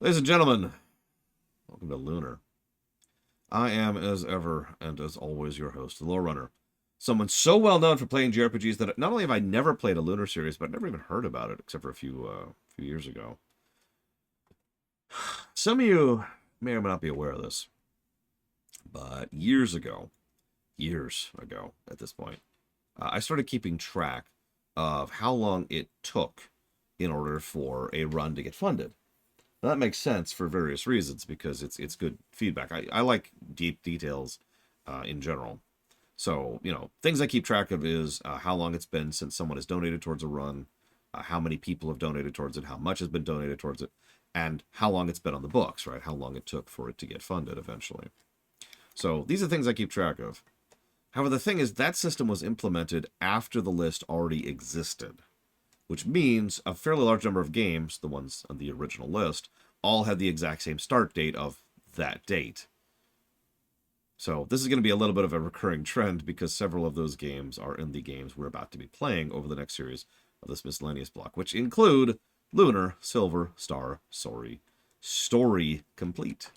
Ladies and gentlemen, welcome to Lunar. I am, as ever and as always, your host, the Lore Runner. Someone so well known for playing JRPGs that not only have I never played a Lunar series, but I've never even heard about it except for a few years ago. Some of you may or may not be aware of this, but years ago at this point, I started keeping track of how long it took in order for a run to get funded. Now, that makes sense for various reasons because it's good feedback. I like deep details in general. So, things I keep track of is how long it's been since someone has donated towards a run, how many people have donated towards it, how much has been donated towards it, and how long it's been on the books, right? How long it took for it to get funded eventually. So, these are things I keep track of. However, the thing is, that system was implemented after the list already existed, which means a fairly large number of games, the ones on the original list, all had the exact same start date of that date. So this is going to be a little bit of a recurring trend because several of those games are in the games we're about to be playing over the next series of this miscellaneous block, which include Lunar, Silver, Star, Story Complete.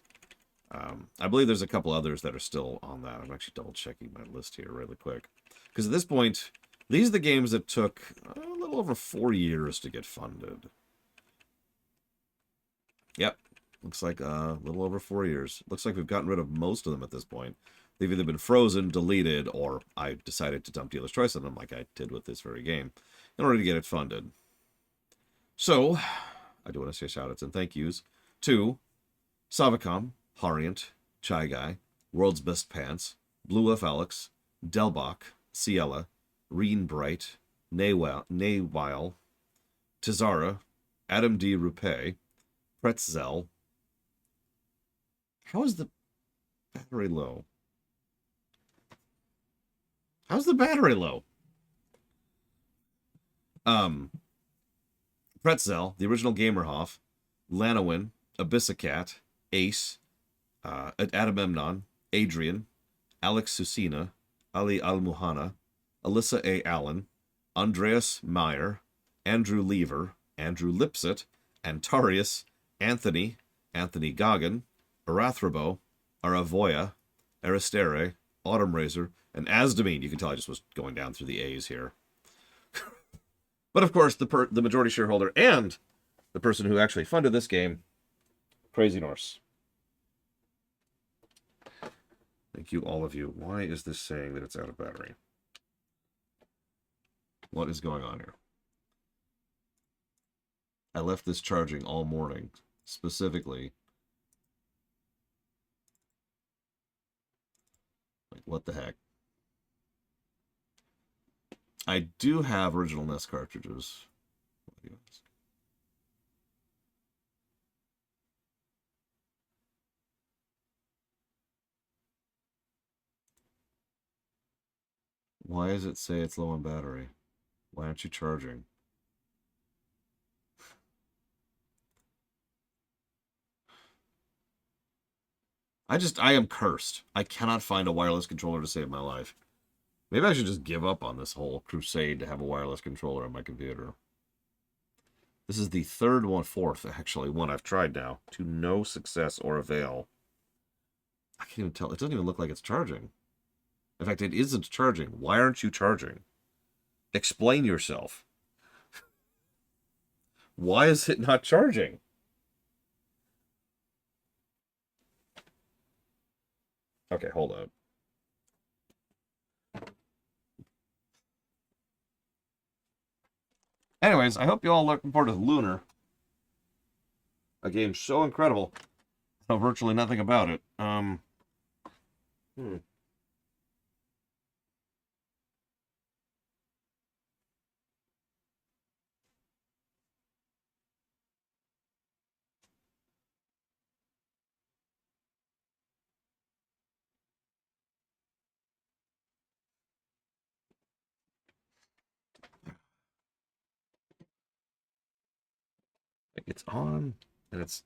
I believe there's a couple others that are still on that. I'm actually double checking my list here really quick. Because at this point, these are the games that took a little over 4 years to get funded. Yep. Looks like a little over 4 years. Looks like we've gotten rid of most of them at this point. They've either been frozen, deleted, or I decided to dump Dealer's Choice on them like I did with this very game in order to get it funded. So, I do want to say shout-outs and thank yous to Savicom, Harient, Chai Guy, World's Best Pants, Blue F. Alex, Delbach, Ciela, Reen Bright, Naywile, Tizara, Adam D. Rupe, Pretzel. How is the battery low? How's the battery low? Pretzel, the original Gamerhoff, Lanowin, Abyssacat, Ace, Adamemnon, Adrian, Alex Susina, Ali Al-Muhanna, Alyssa A. Allen, Andreas Meyer, Andrew Lever, Andrew Lipset, Antarius, Anthony Goggin, Arathrobo, Aravoya, Aristere, Autumn Razor, and Asdamine. You can tell I just was going down through the A's here. But of course, the majority shareholder and the person who actually funded this game, Crazy Norse. Thank you, all of you. Why is this saying that it's out of battery? What is going on here? I left this charging all morning, specifically. Like, what the heck? I do have original NES cartridges. Why does it say it's low on battery? Why aren't you charging? I am cursed. I cannot find a wireless controller to save my life. Maybe I should just give up on this whole crusade to have a wireless controller on my computer. This is the fourth, actually, one I've tried now, to no success or avail. I can't even tell. It doesn't even look like it's charging. In fact, it isn't charging. Why aren't you charging? Explain yourself. Why is it not charging? Okay, hold on. Anyways, I hope you all looking forward to Lunar. A game so incredible. Know virtually nothing about it. It's on, and it's...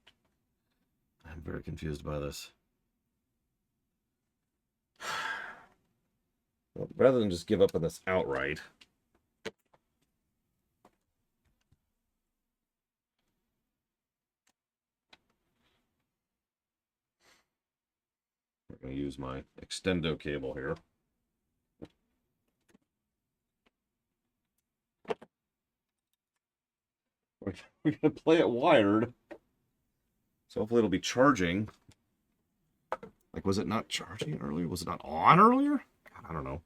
I'm very confused by this. Well, rather than just give up on this outright, going to use my extendo cable here. We're going to play it wired. So hopefully it'll be charging. Like, was it not charging earlier? Was it not on earlier? God, I don't know.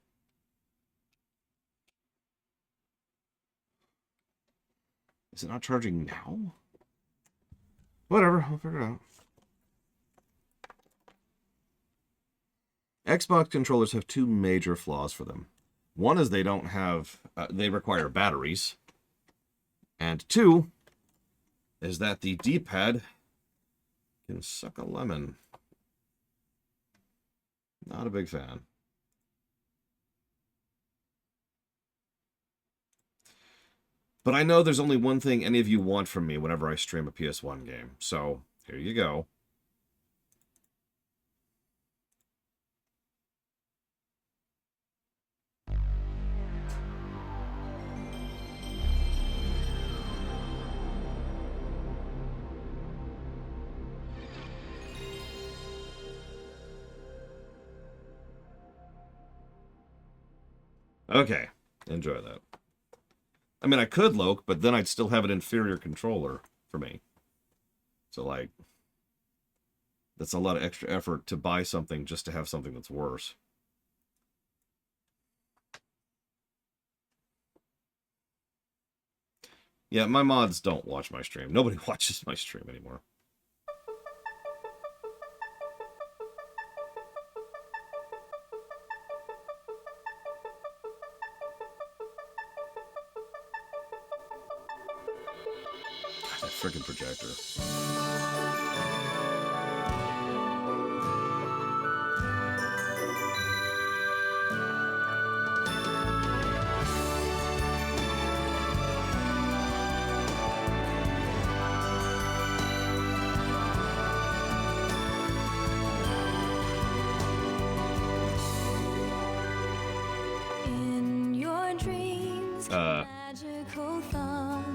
Is it not charging now? Whatever, I'll figure it out. Xbox controllers have two major flaws for them. One is they don't have, they require batteries. And two is that the D-pad can suck a lemon. Not a big fan. But I know there's only one thing any of you want from me whenever I stream a PS1 game. So, here you go. Okay, enjoy that. I mean, I could Loke, but then I'd still have an inferior controller for me. So, like, that's a lot of extra effort to buy something just to have something that's worse. Yeah, my mods don't watch my stream. Nobody watches my stream anymore. That freaking projector.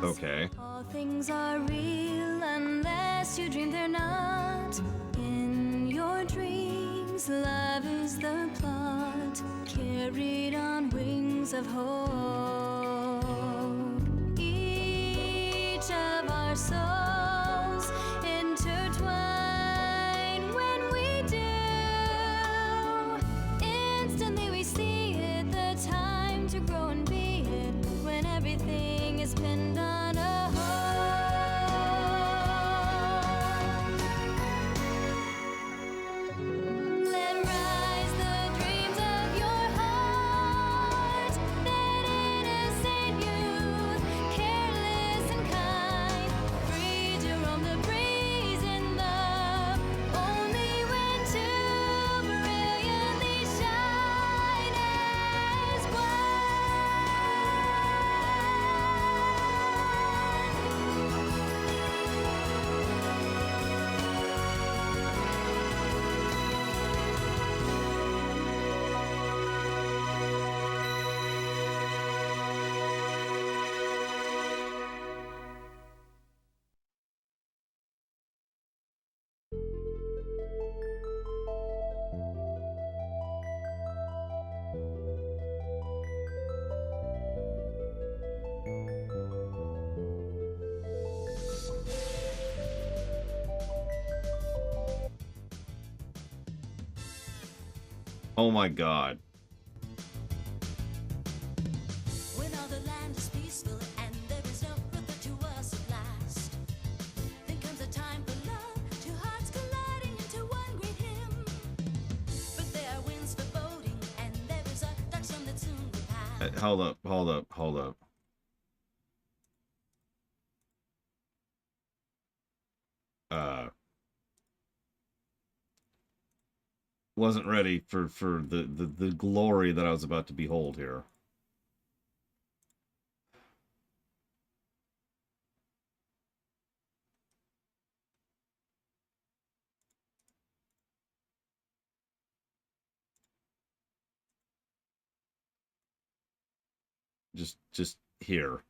Okay. All things are real unless you dream they're not. In your dreams, love is the plot, carried on wings of hope. Each of our souls intertwine when we do. Instantly we see it, the time to grow and be it, when everything is pinned on a hold. Let rise the dreams of your heart, that innocent youth, careless and kind, free to roam the breeze in love, only when two brilliantly shine as one. Oh my god. When all the land is peaceful and there is no brother to us at last, then comes a time for love, two hearts colliding into one great hymn. But there are winds foreboding and there is a dark storm that soon will pass. Hold up. Wasn't ready for the glory that I was about to behold here. Just here.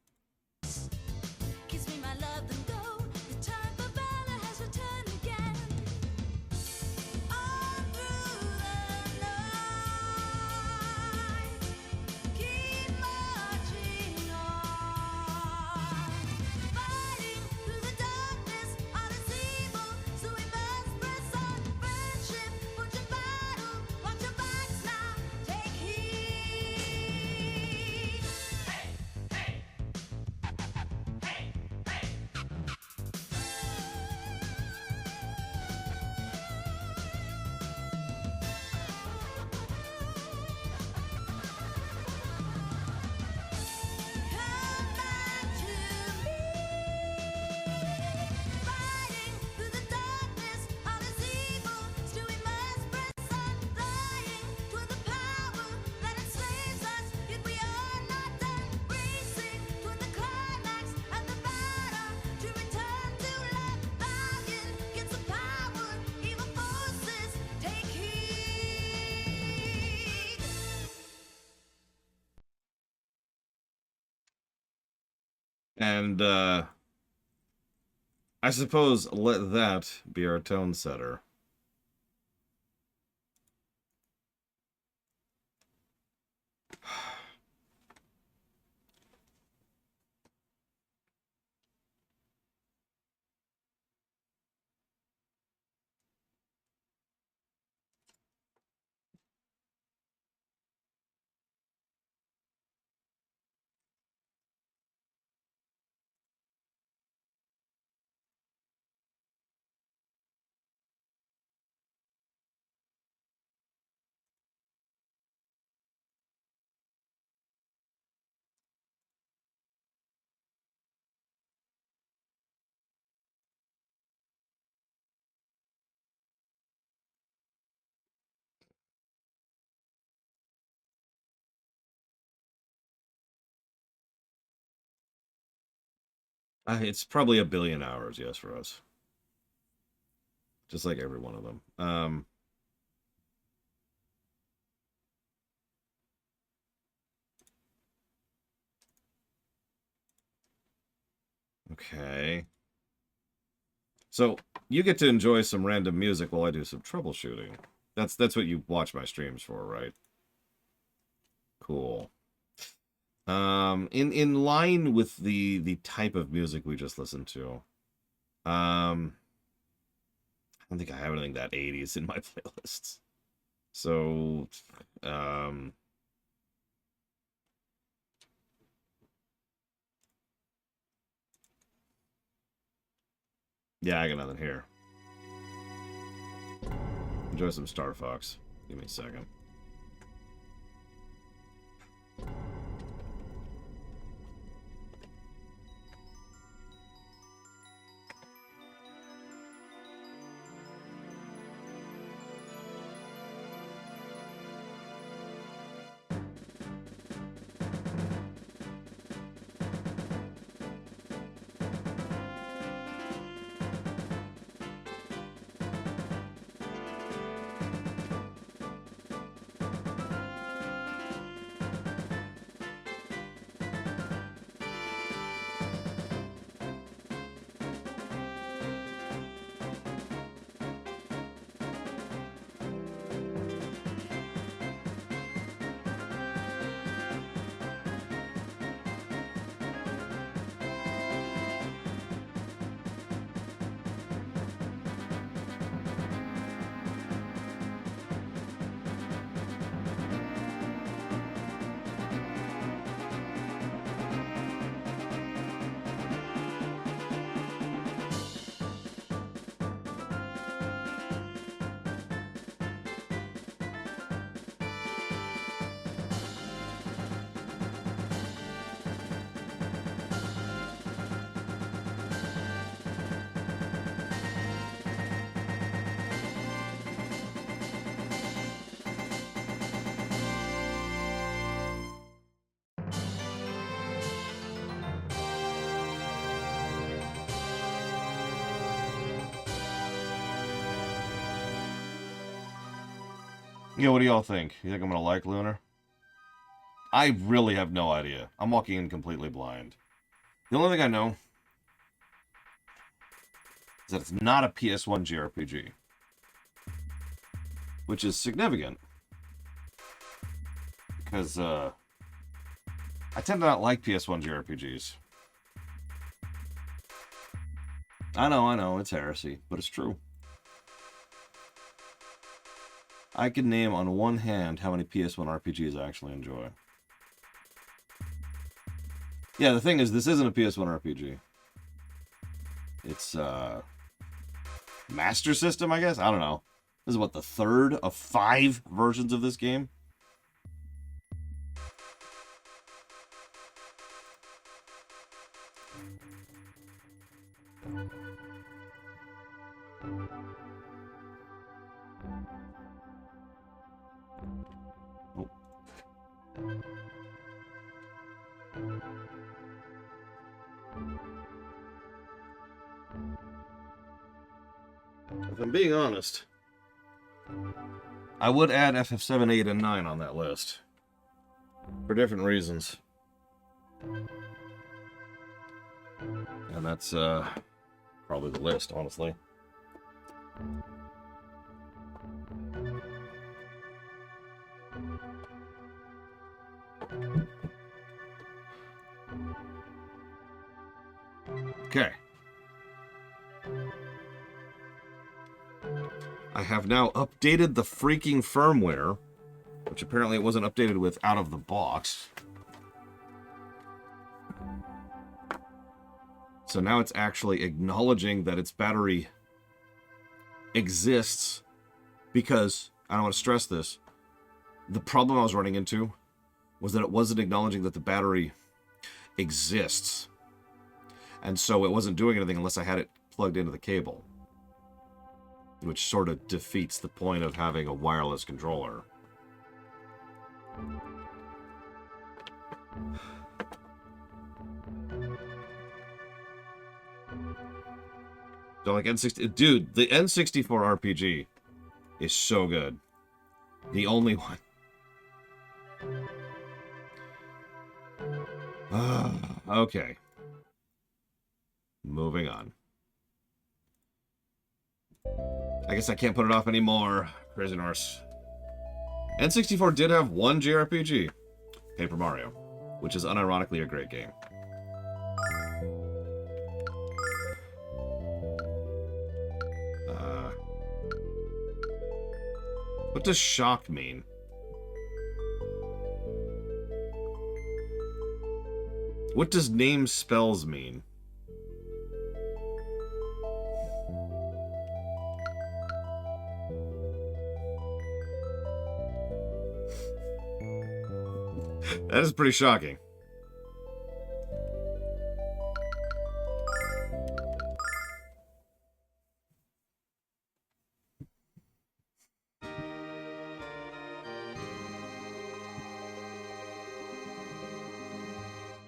Kiss me, my love, then go. The time for valor has returned again. On through the And I suppose let that be our tone setter. It's probably a billion hours, yes, for us. Just like every one of them. Okay. So you get to enjoy some random music while I do some troubleshooting. That's what you watch my streams for, right? Cool. In line with the type of music we just listened to, I don't think I have anything that 80s in my playlists. So, um, yeah, I got nothing here. Enjoy some Star Fox. Give me a second. Yeah, what do y'all think? You think I'm gonna like Lunar? I really have no idea. I'm walking in completely blind. The only thing I know is that it's not a PS1 JRPG, which is significant because I tend to not like PS1 JRPGs. I know, it's heresy, but it's true. I can name on one hand how many PS1 RPGs I actually enjoy. Yeah, the thing is, this isn't a PS1 RPG. It's Master System, I guess? I don't know. This is what, the third of 5 versions of this game? Oh. If I'm being honest, I would add FF7, 8, and 9 on that list. For different reasons. And that's probably the list, honestly. Okay. I have now updated the freaking firmware, which apparently it wasn't updated with out of the box. So now it's actually acknowledging that its battery exists because, I don't want to stress this, the problem I was running into was that it wasn't acknowledging that the battery exists. And so it wasn't doing anything unless I had it plugged into the cable, which sort of defeats the point of having a wireless controller. So like N60, dude, the N64 RPG is so good. The only one. Okay. Moving on. I guess I can't put it off anymore. Crazy Norse. N64 did have one JRPG, Paper Mario, which is unironically a great game. What does shock mean? What does name spells mean? That is pretty shocking.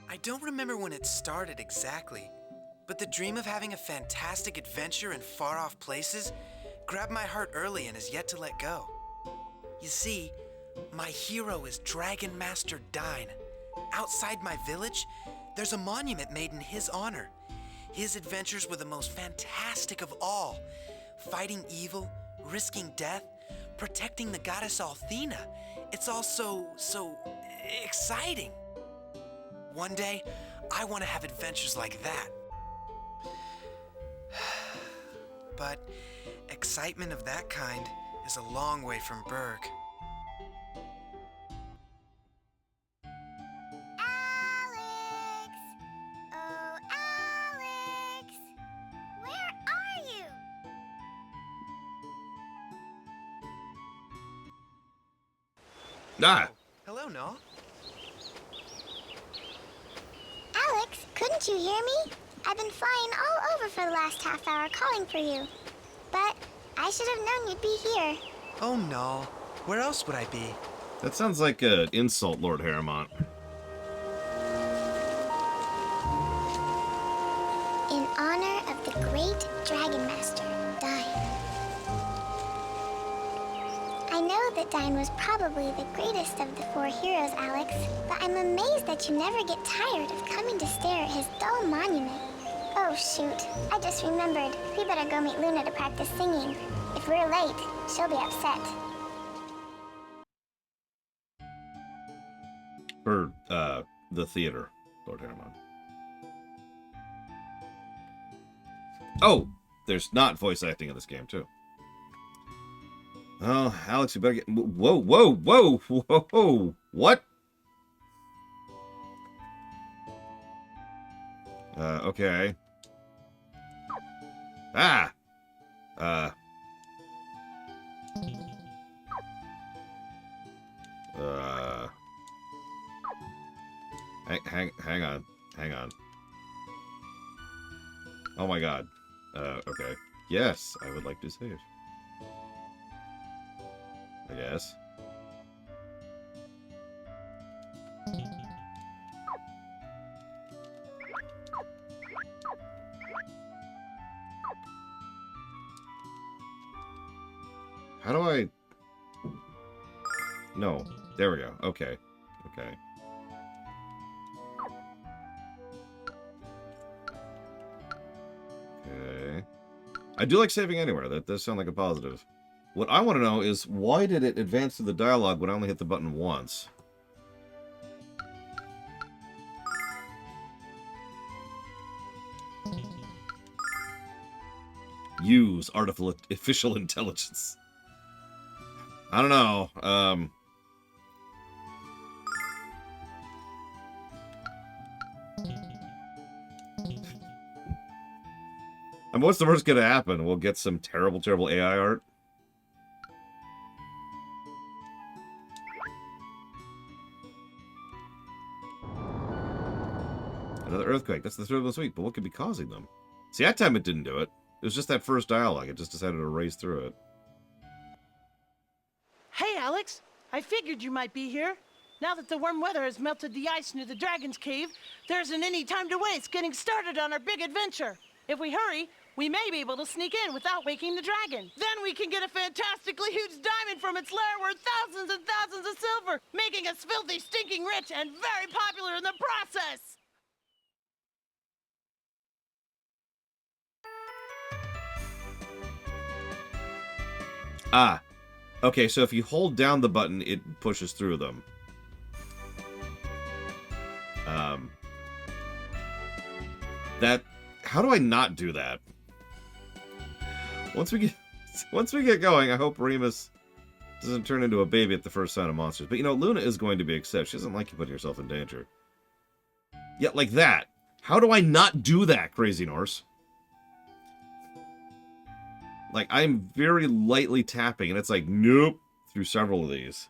I don't remember when it started exactly, but the dream of having a fantastic adventure in far-off places grabbed my heart early and has yet to let go. You see, my hero is Dragon Master Dine. Outside my village, there's a monument made in his honor. His adventures were the most fantastic of all, fighting evil, risking death, protecting the goddess Althena. It's all so exciting. One day, I want to have adventures like that. But excitement of that kind is a long way from Berg. Alex! Oh, Alex! Where are you? Ah! Hello, Noel. Alex, couldn't you hear me? I've been flying all over for the last half hour calling for you. But I should have known you'd be here. Oh, Noel. Where else would I be? That sounds like an insult, Lord Harrimont. In honor of the great Dragon Master, Dine. I know that Dine was probably the greatest of the four heroes, Alex, but I'm amazed that you never get tired of coming to stare at his dull monument. Oh, shoot. I just remembered. We better go meet Luna to practice singing. If we're late, she'll be upset. For, the theater, Lord Harrimont. Oh! There's not voice acting in this game, too. Oh, Alex, you better get... Whoa, whoa, whoa, whoa! What? Okay. Ah! Hang on. Hang on. Oh my god. Okay. Yes, I would like to save. I guess. How do I... No. There we go. Okay. Okay. I do like saving anywhere. That does sound like a positive. What I want to know is, why did it advance to the dialogue when I only hit the button once? Use artificial intelligence. I don't know. And what's the worst gonna happen? We'll get some terrible, terrible AI art. Another earthquake. That's the third of this week, but what could be causing them? See, that time it didn't do it. It was just that first dialogue. It just decided to race through it. Hey, Alex. I figured you might be here. Now that the warm weather has melted the ice near the Dragon's Cave, there isn't any time to waste getting started on our big adventure. If we hurry, we may be able to sneak in without waking the dragon. Then we can get a fantastically huge diamond from its lair worth thousands and thousands of silver, making us filthy, stinking rich and very popular in the process. Ah. Okay, so if you hold down the button, it pushes through them. How do I not do that? Once we get going, I hope Remus doesn't turn into a baby at the first sign of monsters. But you know, Luna is going to be accepted. She doesn't like you putting yourself in danger. Yeah, like that. How do I not do that, Crazy Norse? Like, I'm very lightly tapping, and it's like, nope, through several of these.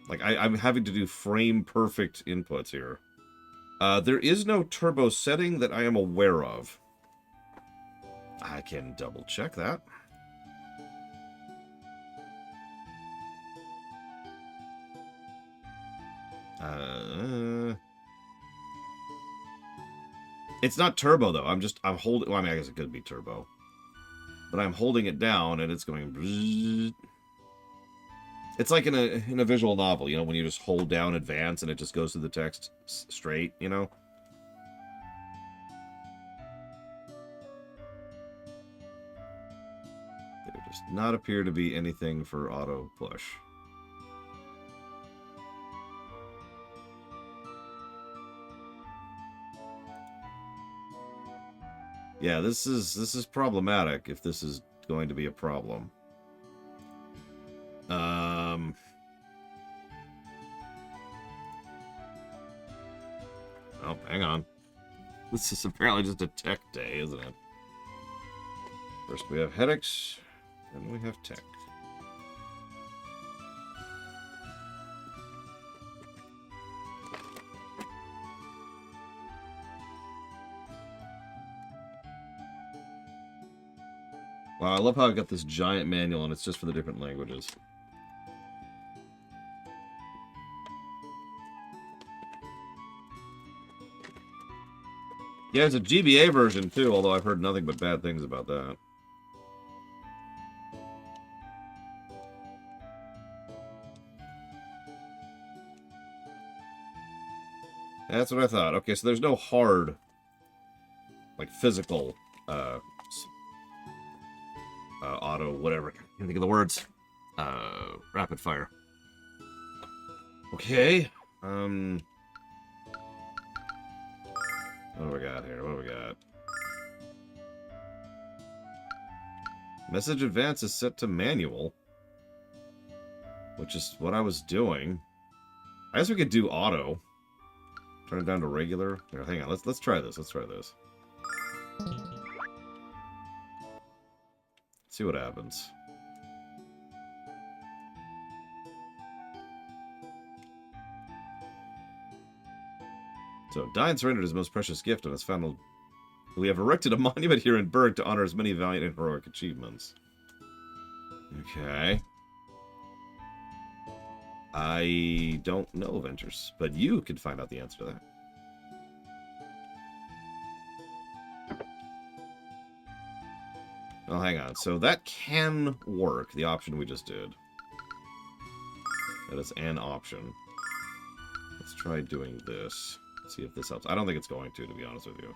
Like, I'm having to do frame-perfect inputs here. There is no turbo setting that I am aware of. I can double-check that. It's not turbo, though. I'm holding... Well, I mean, I guess it could be turbo. But I'm holding it down, and it's going... It's like in a visual novel, you know, when you just hold down advance, and it just goes through the text straight, you know? There does not appear to be anything for auto push. Yeah, this is problematic if this is going to be a problem. Oh, hang on. This is apparently just a tech day, isn't it? First we have headaches, then we have tech. Wow, I love how I got this giant manual and it's just for the different languages. Yeah, it's a GBA version too, although I've heard nothing but bad things about that. That's what I thought. Okay, so there's no hard, like, physical, auto, whatever. I can't think of the words. Rapid fire. Okay. What do we got here? What do we got? Message advance is set to manual, which is what I was doing. I guess we could do auto. Turn it down to regular. Here, hang on. Let's try this. Let's try this. See what happens. So, Diane surrendered his most precious gift and has found we have erected a monument here in Berg to honor his many valiant and heroic achievements. Okay. I don't know, Avengers, but you can find out the answer to that. Well, hang on. So that can work, the option we just did. That is an option. Let's try doing this. See if this helps. I don't think it's going to be honest with you.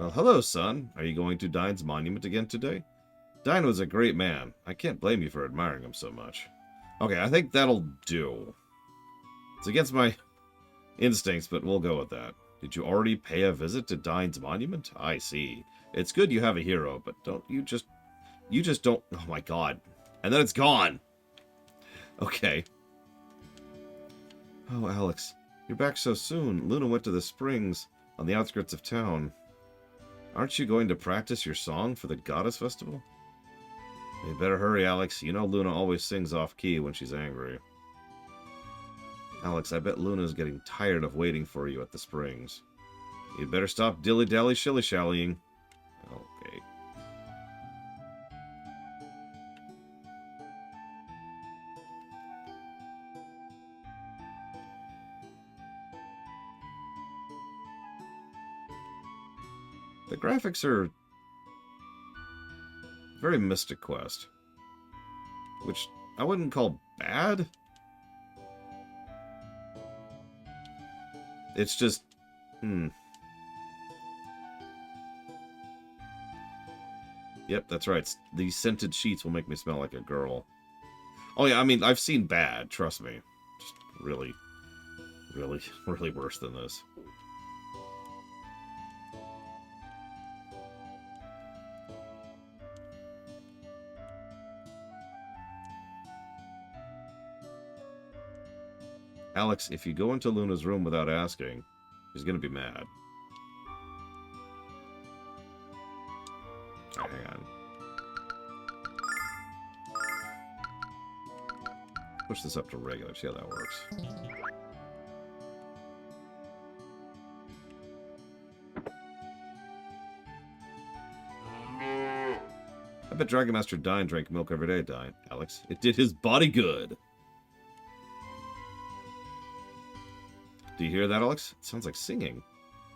Well, hello, son. Are you going to Dine's monument again today? Dine was a great man. I can't blame you for admiring him so much. Okay, I think that'll do. It's against my instincts, but we'll go with that. Did you already pay a visit to Dine's monument? I see. It's good you have a hero, but don't you just... You just don't... Oh my god. And then it's gone! Okay. Oh, Alex. You're back so soon. Luna went to the springs on the outskirts of town. Aren't you going to practice your song for the Goddess Festival? You better hurry, Alex. You know Luna always sings off-key when she's angry. Alex, I bet Luna's getting tired of waiting for you at the springs. You'd better stop dilly-dally shilly-shallying. Okay. The graphics are very Mystic Quest, which I wouldn't call bad. It's just, Yep, that's right. These scented sheets will make me smell like a girl. Oh yeah, I mean, I've seen bad, trust me. Just really, really, really worse than this. Alex, if you go into Luna's room without asking, she's gonna be mad. Alright, hang on. Push this up to regular, see how that works. I bet Dragon Master Dine drank milk every day, Dine. Alex, it did his body good. Do you hear that, Alex? It sounds like singing.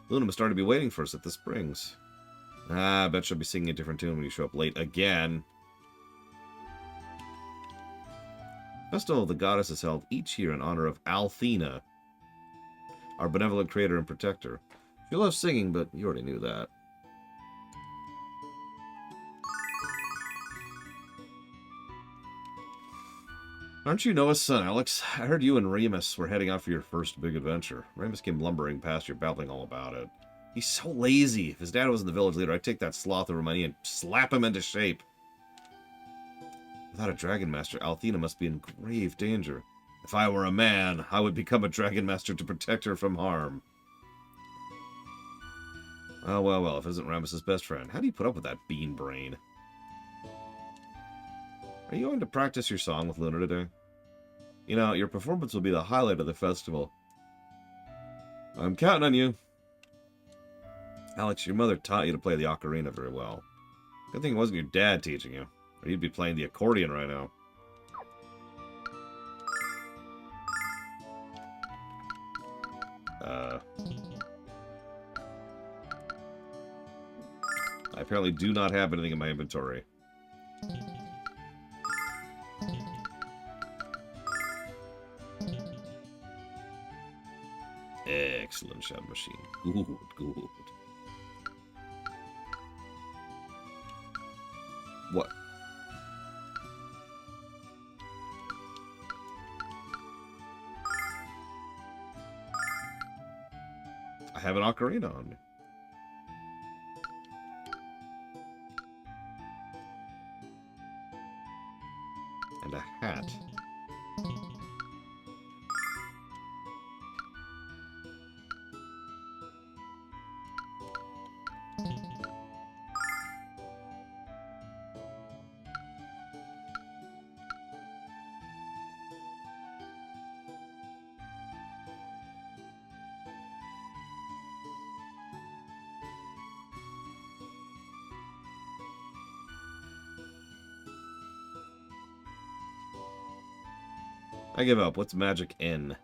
Luna must already be waiting for us at the springs. I bet she'll be singing a different tune when you show up late again. Festival of the Goddess is held each year in honor of Althena, our benevolent creator and protector. She loves singing, but you already knew that. Aren't you Noah's son, Alex? I heard you and Remus were heading out for your first big adventure. Remus came lumbering past you, babbling all about it. He's so lazy. If his dad wasn't the village leader, I'd take that sloth over my knee and slap him into shape. Without a Dragon Master, Althena must be in grave danger. If I were a man, I would become a Dragon Master to protect her from harm. Oh, well, well, if it isn't Remus's best friend, how do you put up with that bean brain? Are you going to practice your song with Lunar today? You know, your performance will be the highlight of the festival. I'm counting on you. Alex, your mother taught you to play the ocarina very well. Good thing it wasn't your dad teaching you, or you'd be playing the accordion right now. I apparently do not have anything in my inventory. Excellent shadow machine. Good, good. What? I have an ocarina on me. And a hat. I give up. What's magic N?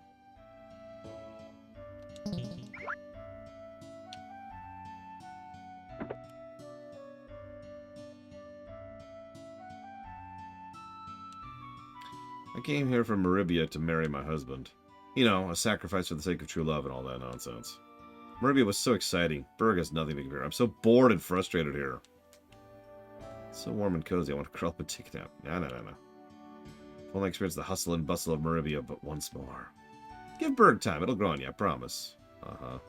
I came here from Maribia to marry my husband. You know, a sacrifice for the sake of true love and all that nonsense. Merbia was so exciting. Berg has nothing to compare. I'm so bored and frustrated here. It's so warm and cozy. I want to curl up and take a nap. No. I want to experience the hustle and bustle of Merbia, but once more. Give Berg time. It'll grow on you, I promise. Uh-huh.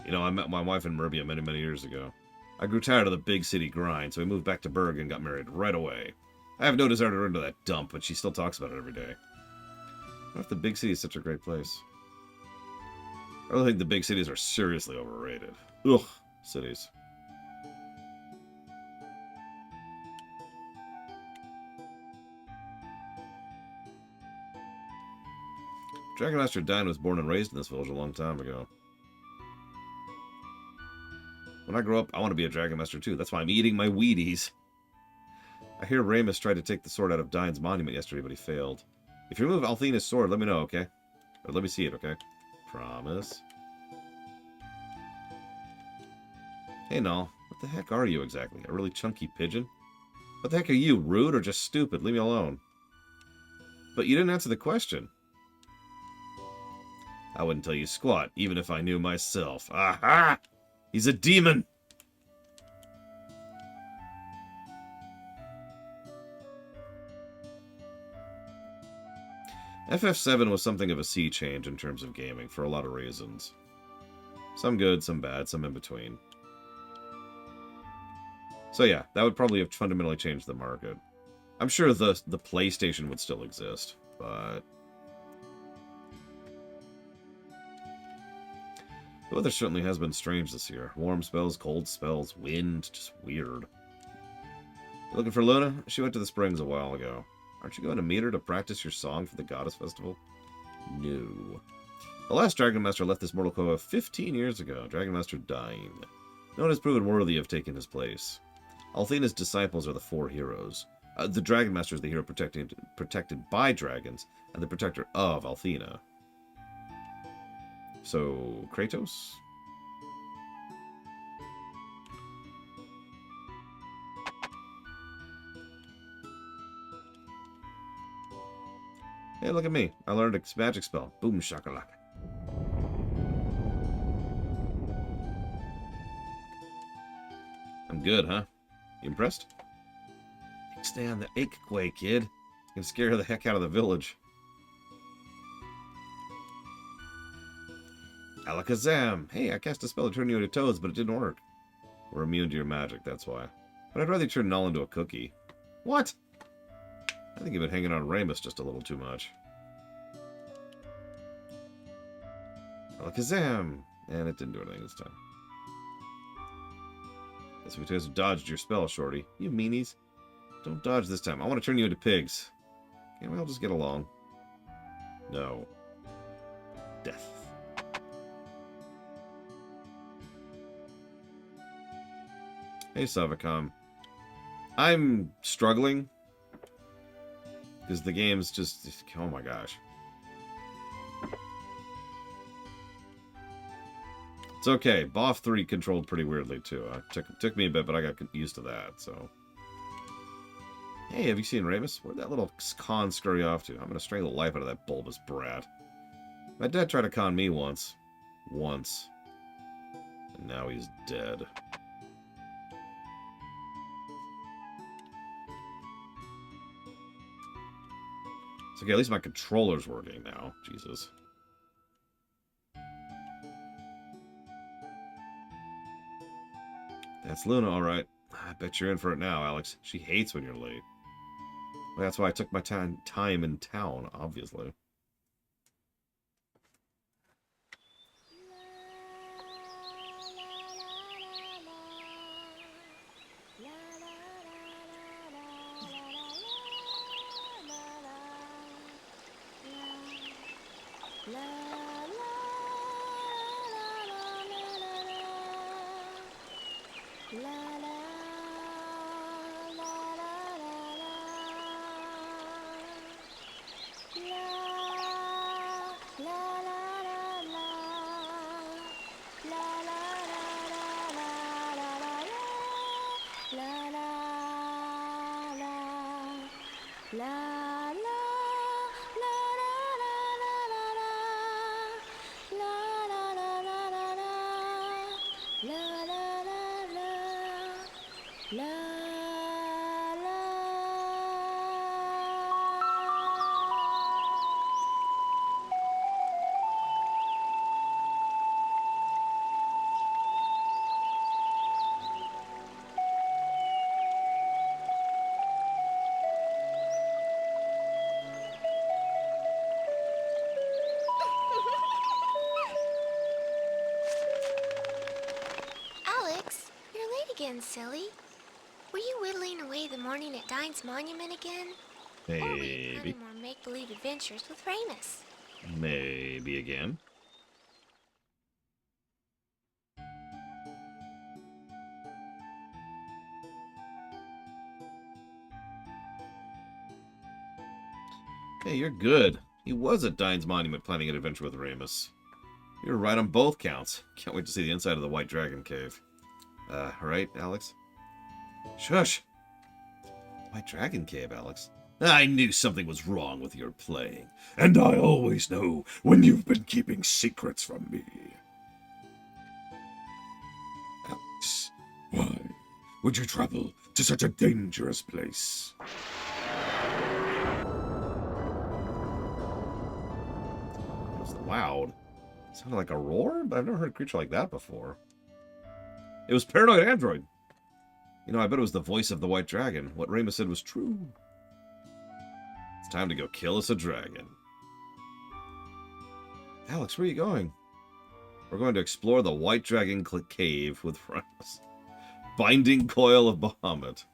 You know, I met my wife in Merbia many, many years ago. I grew tired of the big city grind, so we moved back to Berg and got married right away. I have no desire to run to that dump, but she still talks about it every day. What if the big city is such a great place? I really think the big cities are seriously overrated. Ugh, cities. Dragon Master Dine was born and raised in this village a long time ago. When I grow up, I want to be a Dragon Master too. That's why I'm eating my Wheaties. I hear Ramus tried to take the sword out of Dine's monument yesterday, but he failed. If you remove Althena's sword, let me know, okay? Or let me see it, okay? Promise. Hey, Null. What the heck are you exactly? A really chunky pigeon? What the heck are you, rude or just stupid? Leave me alone. But you didn't answer the question. I wouldn't tell you squat, even if I knew myself. Aha! He's a demon! FF7 was something of a sea change in terms of gaming, for a lot of reasons. Some good, some bad, some in between. So yeah, that would probably have fundamentally changed the market. I'm sure the PlayStation would still exist, but... The weather certainly has been strange this year. Warm spells, cold spells, wind, just weird. You looking for Luna? She went to the springs a while ago. Aren't you going to meet her to practice your song for the Goddess Festival? No. The last Dragon Master left this mortal coil 15 years ago, Dragon Master Dine. No one has proven worthy of taking his place. Althena's disciples are the four heroes. The Dragon Master is the hero protected by dragons, and the protector of Althena. So, Kratos? Hey, look at me. I learned a magic spell. Boom shakalaka. I'm good, huh? You impressed? Stay on the ache-quay, kid. You can scare the heck out of the village. Alakazam! Hey, I cast a spell to turn you into toads, but it didn't work. We're immune to your magic, that's why. But I'd rather turn Null into a cookie. What? I think you've been hanging on Ramus just a little too much. Alakazam! And it didn't do anything this time. Guess we just dodged your spell, Shorty. You meanies. Don't dodge this time. I want to turn you into pigs. Can't we all just get along? No. Death. Hey, Savacom. I'm struggling. Because the game's just... Oh my gosh. It's okay. BOF 3 controlled pretty weirdly, too. Took me a bit, but I got used to that, so... Hey, have you seen Ramus? Where'd that little con scurry off to? I'm gonna strangle the life out of that bulbous brat. My dad tried to con me once. Once. And now he's dead. It's okay, at least my controller's working now. Jesus. That's Luna, alright. I bet you're in for it now, Alex. She hates when you're late. Well, that's why I took my time in town, obviously. La la la la la la. Alex, you're late again, silly. Were you whittling away the morning at Dine's monument again? Or were you Maybe. planning more make-believe adventures with Ramus? Maybe again. Hey, you're good. He was at Dine's Monument planning an adventure with Ramus. You were right on both counts. Can't wait to see the inside of the White Dragon Cave. Right, Alex? Shush! White Dragon Cave, Alex. I knew something was wrong with your playing. And I always know when you've been keeping secrets from me. Alex, why would you travel to such a dangerous place? It was loud. It sounded like a roar, but I've never heard a creature like that before. It was Paranoid Android. You know, I bet it was the voice of the White Dragon. What Ramus said was true. It's time to go kill us a dragon. Alex, where are you going? We're going to explore the White Dragon Cave with Ramus. Binding Coil of Bahamut.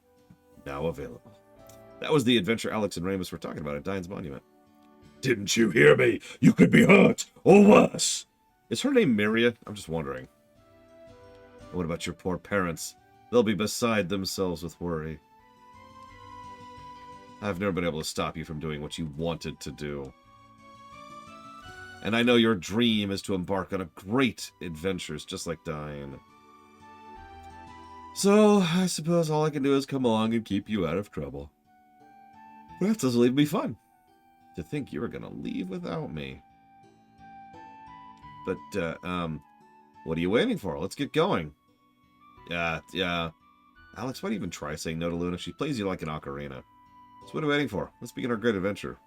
Now available. That was the adventure Alex and Ramus were talking about at Dine's Monument. Didn't you hear me? You could be hurt, or worse. Is her name Myria? I'm just wondering. What about your poor parents? They'll be beside themselves with worry. I've never been able to stop you from doing what you wanted to do. And I know your dream is to embark on a great adventures just like Dine. So, I suppose all I can do is come along and keep you out of trouble. That doesn't leave me fun. To think you were gonna leave without me. But, what are you waiting for? Let's get going. Yeah. Alex, why do you even try saying no to Luna? She plays you like an ocarina. So what are we waiting for? Let's begin our great adventure.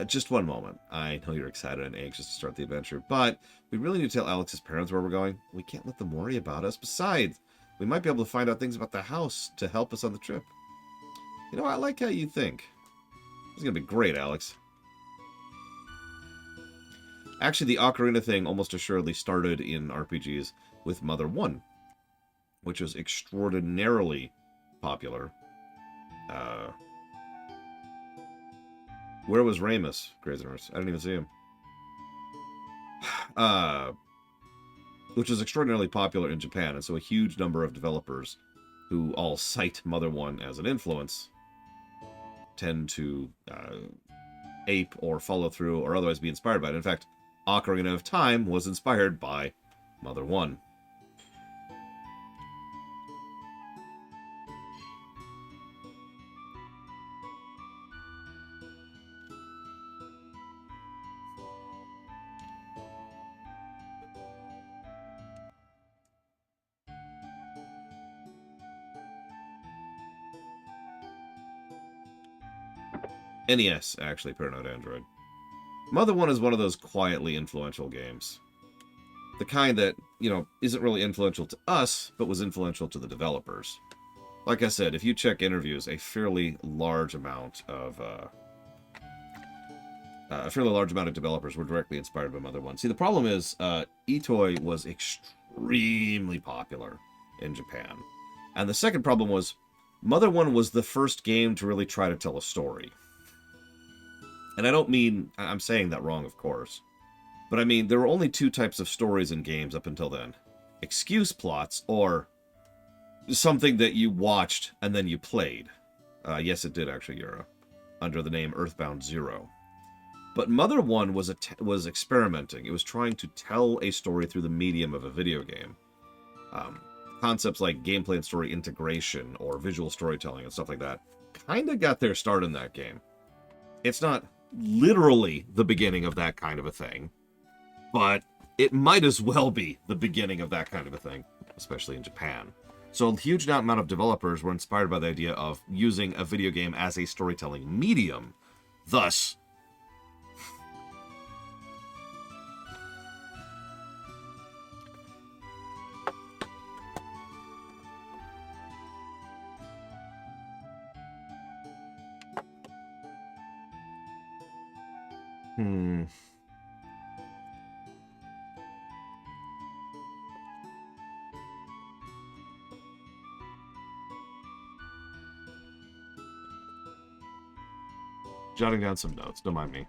Just one moment. I know you're excited and anxious to start the adventure, but we really need to tell Alex's parents where we're going. We can't let them worry about us. Besides, we might be able to find out things about the house to help us on the trip. You know, I like how you think. This is going to be great, Alex. Actually, the ocarina thing almost assuredly started in RPGs with Mother 1, which was extraordinarily popular. Where was Ramus, Grazeners? I didn't even see him. Which was extraordinarily popular in Japan, and so a huge number of developers who all cite Mother 1 as an influence tend to ape or follow through or otherwise be inspired by it. In fact, Ocarina of Time was inspired by Mother 1. NES, actually, Paranoid Android. Mother 1 is one of those quietly influential games. The kind that, you know, isn't really influential to us, but was influential to the developers. Like I said, if you check interviews, a fairly large amount of developers were directly inspired by Mother 1. See, the problem is, Itoi was extremely popular in Japan. And the second problem was, Mother 1 was the first game to really try to tell a story. And I don't mean, I'm saying that wrong, of course. But I mean, there were only two types of stories in games up until then. Excuse plots, or something that you watched and then you played. Yes, it did, actually, Yura. Under the name Earthbound Zero. But Mother 1 was experimenting. It was trying to tell a story through the medium of a video game. Concepts like gameplay and story integration, or visual storytelling and stuff like that, kind of got their start in that game. It's not literally the beginning of that kind of a thing, but it might as well be the beginning of that kind of a thing. especially in Japan. So a huge amount of developers were inspired by the idea of using a video game as a storytelling medium. Thus, jotting down some notes, don't mind me.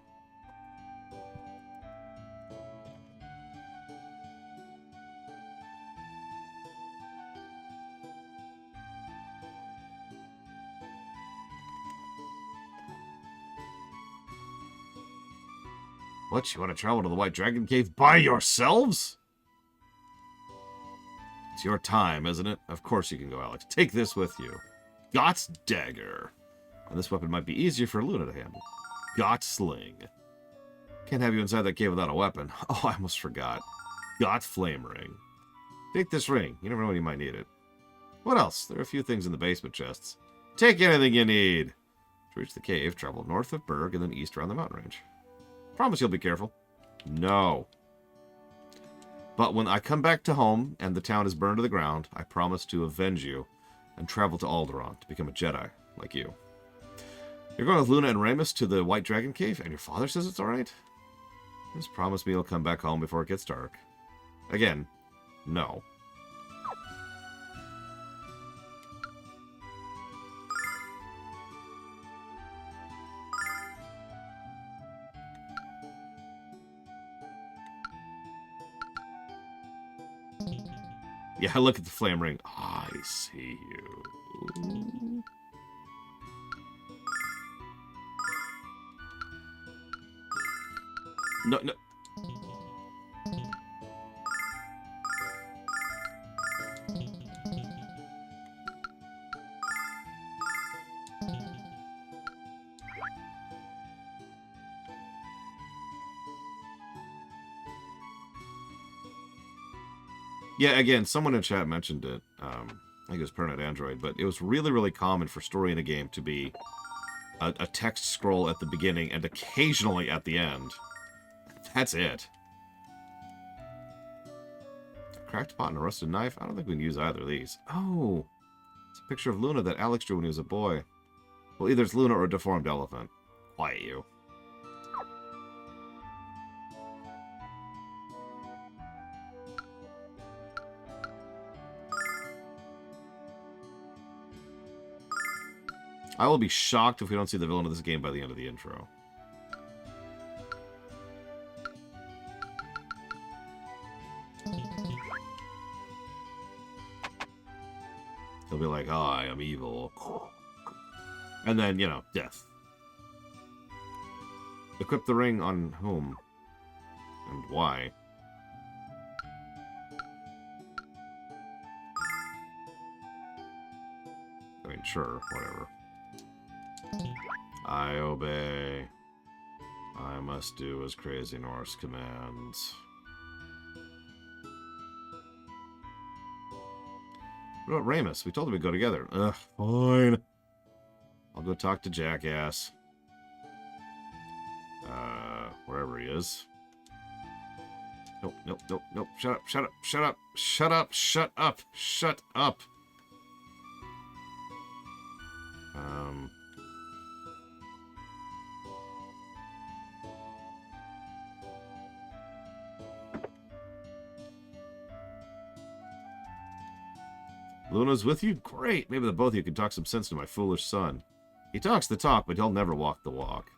What, you want to travel to the White Dragon Cave by yourselves? It's your time, isn't it? Of course you can go, Alex. Take this with you. Got's Dagger. And this weapon might be easier for Luna to handle. Got Sling. Can't have you inside that cave without a weapon. Oh, I almost forgot. Got Flame Ring. Take this ring. You never know when you might need it. What else? There are a few things in the basement chests. Take anything you need. To reach the cave, travel north of Berg and then east around the mountain range. Promise you'll be careful. No. But when I come back to home and the town is burned to the ground, I promise to avenge you and travel to Alderaan to become a Jedi like you. You're going with Luna and Ramus to the White Dragon Cave, and your father says it's alright? Just promise me you'll come back home before it gets dark. Again, no. Yeah, look at the flame ring. I see you. No, no. Yeah, again, someone in chat mentioned it. I think it was Pernet Android, but it was really, really common for story in a game to be a text scroll at the beginning and occasionally at the end. That's it. A cracked pot and a rusted knife? I don't think we can use either of these. Oh, it's a picture of Luna that Alex drew when he was a boy. Well, either it's Luna or a deformed elephant. Quiet you. I will be shocked if we don't see the villain of this game by the end of the intro. He'll be like, oh, I am evil. And then, you know, death. Equip the ring on whom? And why? I mean, sure, whatever. I obey. I must do as Crazy Norse commands. What about Ramus? We told him we'd go together. Ugh, fine. I'll go talk to Jackass. Wherever he is. Nope, nope, nope, nope. Shut up, shut up, shut up, shut up, shut up, shut up. Luna's with you? Great. Maybe the both of you can talk some sense to my foolish son. He talks the talk, but he'll never walk the walk.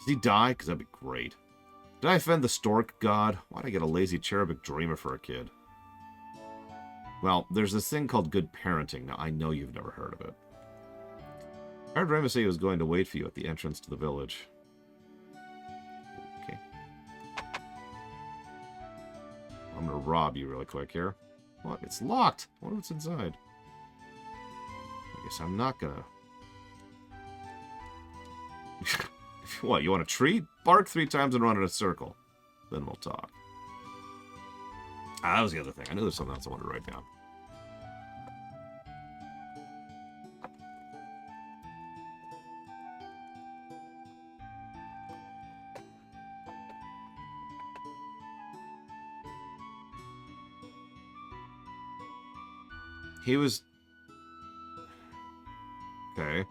Does he die? Because that'd be great. Did I offend the stork god? Why'd I get a lazy cherubic dreamer for a kid? Well, there's this thing called good parenting. Now, I know you've never heard of it. I heard Ramus say he was going to wait for you at the entrance to the village. Okay. I'm going to rob you really quick here. What? It's locked. I wonder what's inside. I guess I'm not gonna... What, you want a treat? Bark 3 times and run in a circle. Then we'll talk. Ah, that was the other thing. I knew there was something else I wanted to write down. He was... Okay.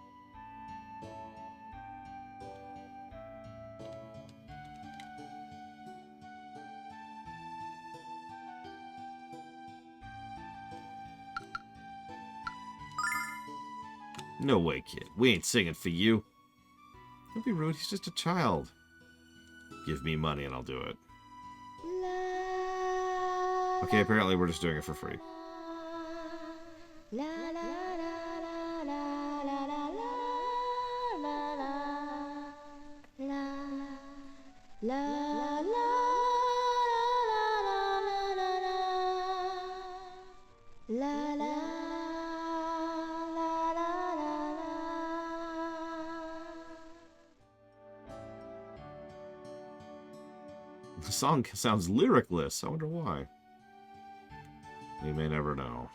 No way, kid. We ain't singing for you. Don't be rude. He's just a child. Give me money and I'll do it. Okay, apparently we're just doing it for free. The song sounds lyricless. I wonder why. We may never know.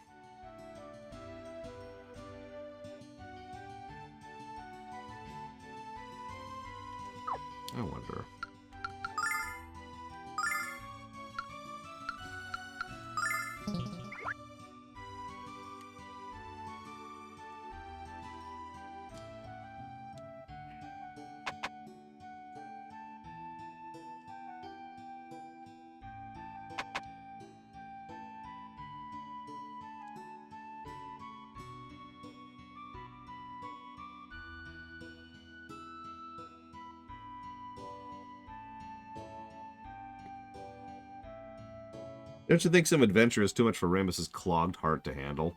I wonder. Don't you think some adventure is too much for Ramus's clogged heart to handle?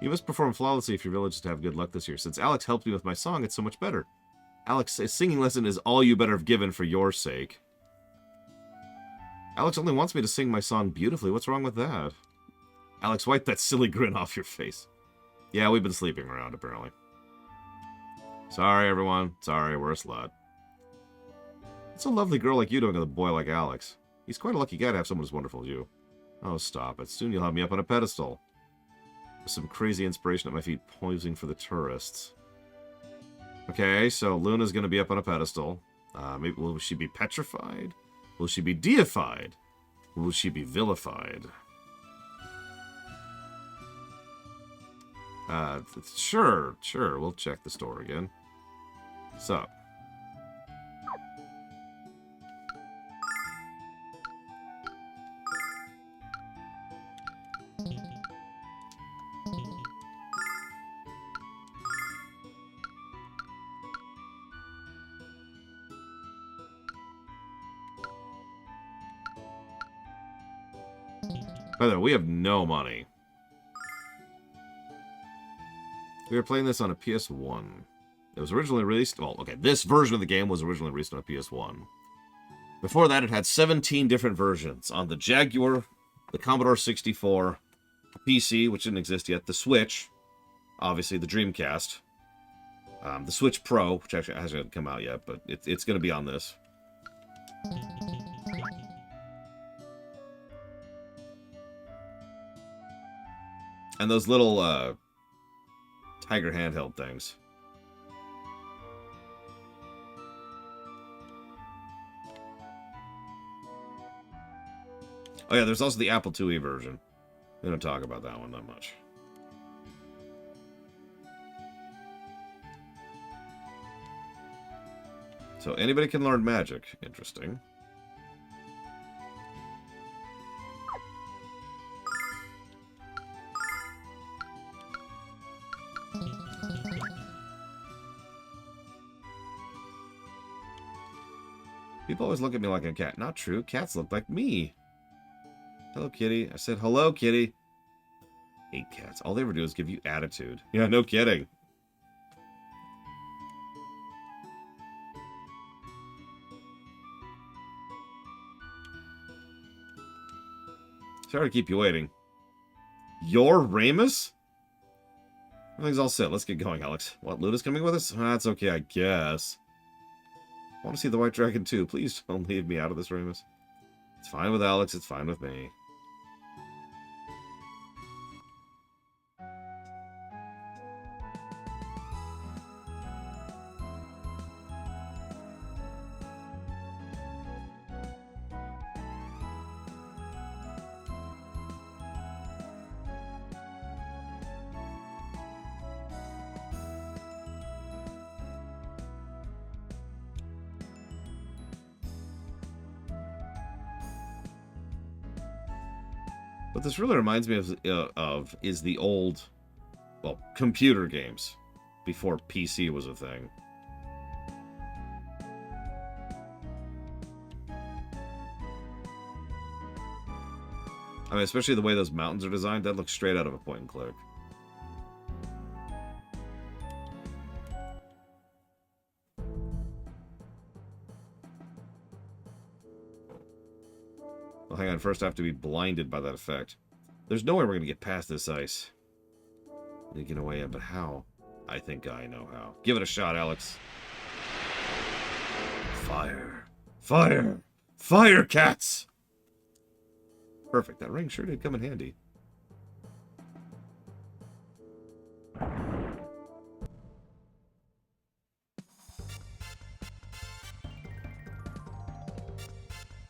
You must perform flawlessly if your village is to have good luck this year. Since Alex helped me with my song, it's so much better. Alex, a singing lesson is all you better have given for your sake. Alex only wants me to sing my song beautifully. What's wrong with that? Alex, wipe that silly grin off your face. Yeah, we've been sleeping around, apparently. Sorry, everyone. Sorry, we're a slut. What's a lovely girl like you doing with a boy like Alex? He's quite a lucky guy to have someone as wonderful as you. Oh, stop it. Soon you'll have me up on a pedestal. With some crazy inspiration at my feet, posing for the tourists. Okay, so Luna's going to be up on a pedestal. Maybe will she be petrified? Will she be deified? Will she be vilified? Sure. We'll check the store again. So. By the way, we have no money. We were playing this on a PS1. It was originally released... Well, okay, this version of the game was originally released on a PS1. Before that, it had 17 different versions on the Jaguar, the Commodore 64, the PC, which didn't exist yet, the Switch, obviously the Dreamcast, the Switch Pro, which actually hasn't come out yet, but it's going to be on this. And those little Tiger handheld things. Oh yeah, there's also the Apple IIe version. We don't talk about that one that much. So anybody can learn magic. Interesting. People always look at me like a cat. Not true. Cats look like me. Hello, kitty. I said, hello, kitty. Hate cats. All they ever do is give you attitude. Yeah, no kidding. Sorry to keep you waiting. You're Ramus? Everything's all set. Let's get going, Alex. What, Luna's coming with us? That's okay, I guess. I want to see the White Dragon too. Please don't leave me out of this, Ramus. It's fine with Alex. It's fine with me. What this really reminds me of is the old, well, computer games before PC was a thing. I mean, especially the way those mountains are designed, that looks straight out of a point and click. Well, hang on. First, I have to be blinded by that effect. There's no way we're going to get past this ice. Making a way in, but how? I think I know how. Give it a shot, Alex. Fire. Fire. Fire, cats! Perfect. That ring sure did come in handy.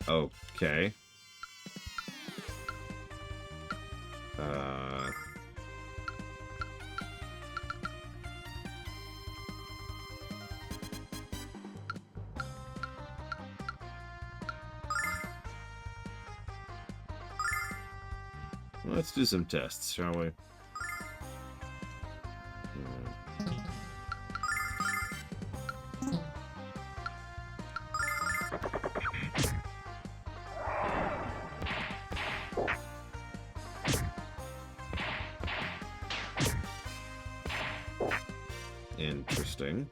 Okay. Let's do some tests, shall we? Interesting.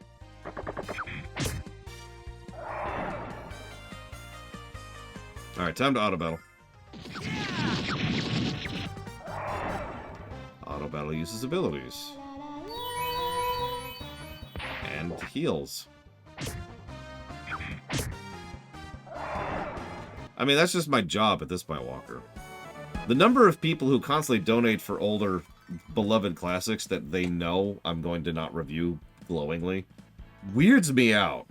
Alright, time to auto battle. Auto battle uses abilities. And heals. I mean, that's just my job at this point, Walker. The number of people who constantly donate for older, beloved classics that they know I'm going to not review glowingly weirds me out.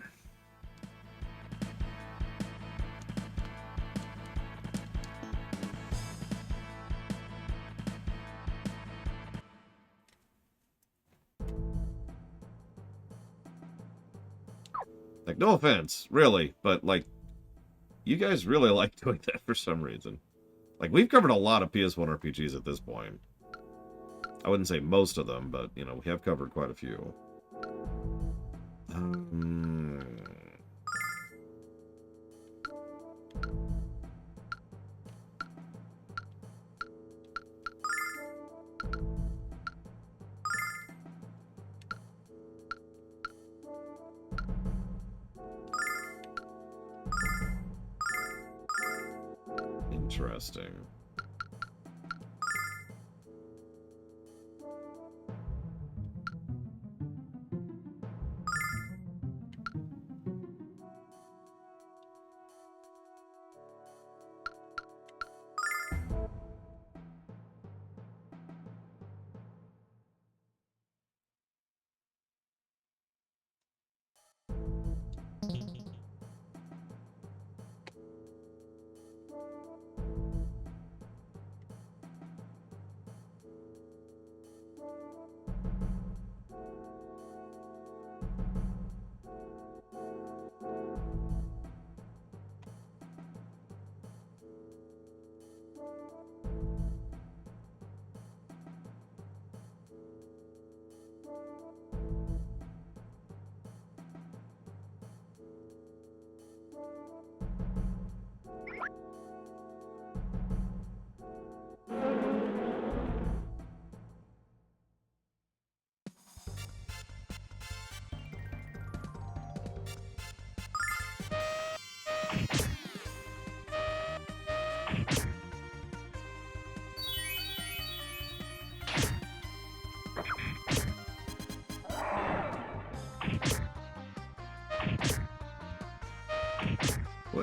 Like, no offense, really, but, like, you guys really like doing that for some reason. Like, we've covered a lot of PS1 RPGs at this point. I wouldn't say most of them, but, you know, we have covered quite a few. Interesting.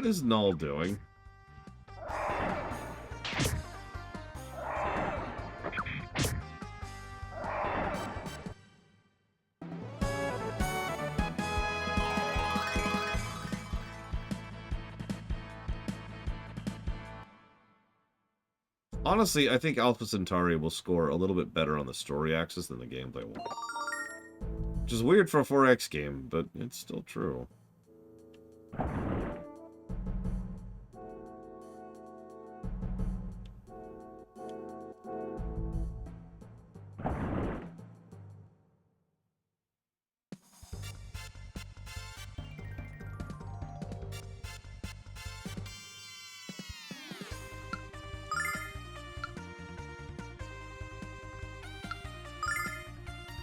What is Null doing? Honestly, I think Alpha Centauri will score a little bit better on the story axis than the gameplay will. Which is weird for a 4X game, but it's still true.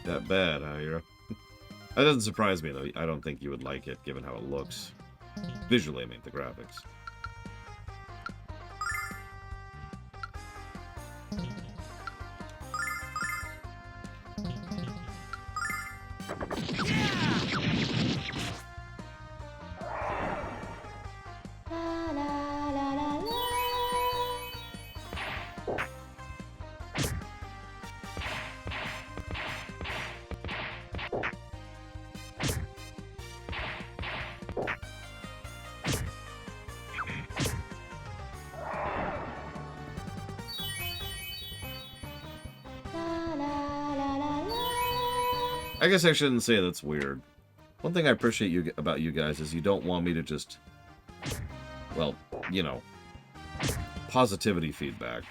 That bad, huh, Hero? That doesn't surprise me, though. I don't think you would like it, given how it looks. Visually, I mean, the graphics. I guess I shouldn't say that's weird. One thing I appreciate about you guys is you don't want me to just, well, you know, positivity feedback.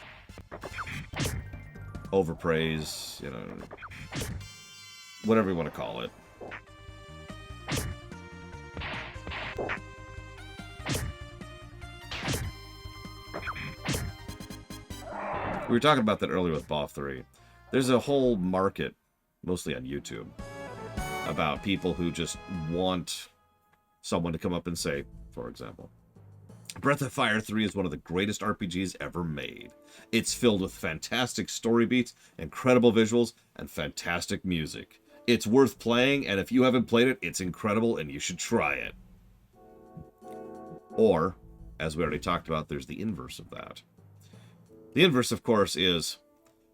Overpraise, you know, whatever you want to call it. We were talking about that earlier with BOF 3. There's a whole market, mostly on YouTube, about people who just want someone to come up and say, for example, Breath of Fire 3 is one of the greatest RPGs ever made. It's filled with fantastic story beats, incredible visuals, and fantastic music. It's worth playing, and if you haven't played it, it's incredible, and you should try it. Or, as we already talked about, there's the inverse of that. The inverse, of course, is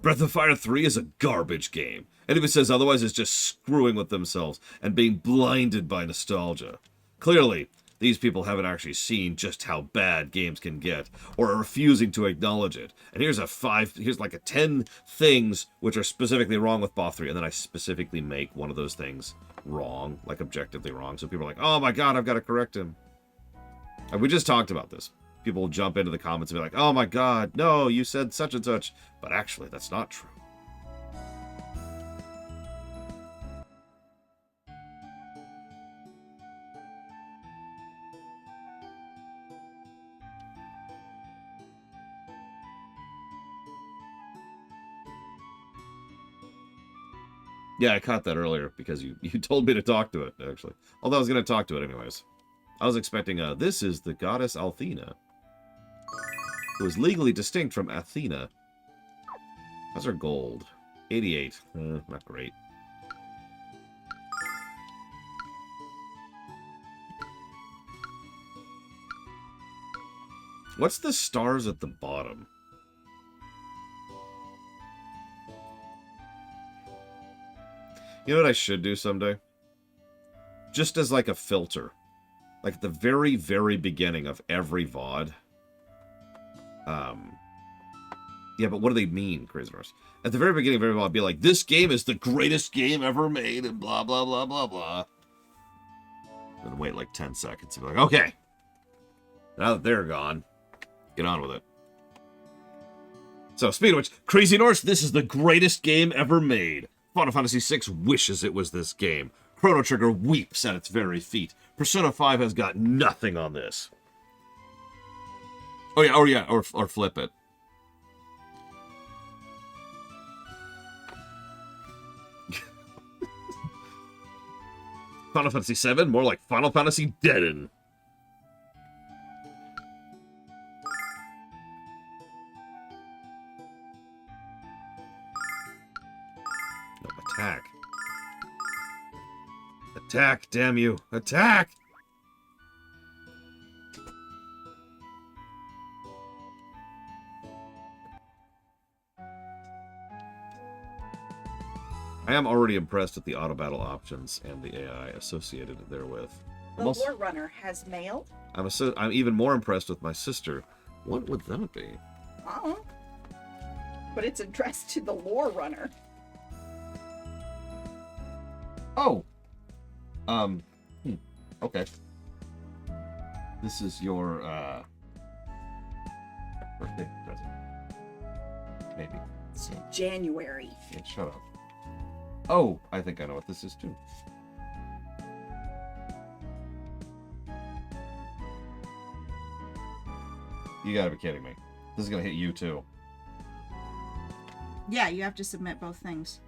Breath of Fire 3 is a garbage game. Anyone who says otherwise is just screwing with themselves and being blinded by nostalgia. Clearly, these people haven't actually seen just how bad games can get, or are refusing to acknowledge it. And here's like a 10 things which are specifically wrong with BOF 3, and then I specifically make one of those things wrong, like objectively wrong, so people are like, oh my god, I've got to correct him. And we just talked about this. People will jump into the comments and be like, oh my god, no, you said such and such, but actually that's not true. Yeah, I caught that earlier because you told me to talk to it, actually. Although I was going to talk to it anyways. I was expecting this is the goddess Althena, who is legally distinct from Athena. How's her gold? 88. Not great. What's the stars at the bottom? You know what I should do someday? Just as like a filter. Like at the very, very beginning of every VOD. Yeah, but what do they mean, Crazy Horse? At the very beginning of every VOD, be like, this game is the greatest game ever made, and blah, blah, blah, blah, blah. Then wait like 10 seconds and be like, okay. Now that they're gone, get on with it. So, speaking of which, Crazy Norse, this is the greatest game ever made. Final Fantasy VI wishes it was this game. Chrono Trigger weeps at its very feet. Persona 5 has got nothing on this. Oh yeah, or flip it. Final Fantasy VII, more like Final Fantasy Deaden. No, attack. Attack, damn you. Attack! I am already impressed with the auto battle options and the AI associated therewith. The I'm, also, Lore Runner has mail. I'm even more impressed with my sister. What would that be? Uh-huh. But it's addressed to the Lore Runner. Oh! Okay. This is your, birthday present. Maybe. It's January. Yeah, shut up. Oh, I think I know what this is too. You gotta be kidding me. This is gonna hit you too. Yeah, you have to submit both things.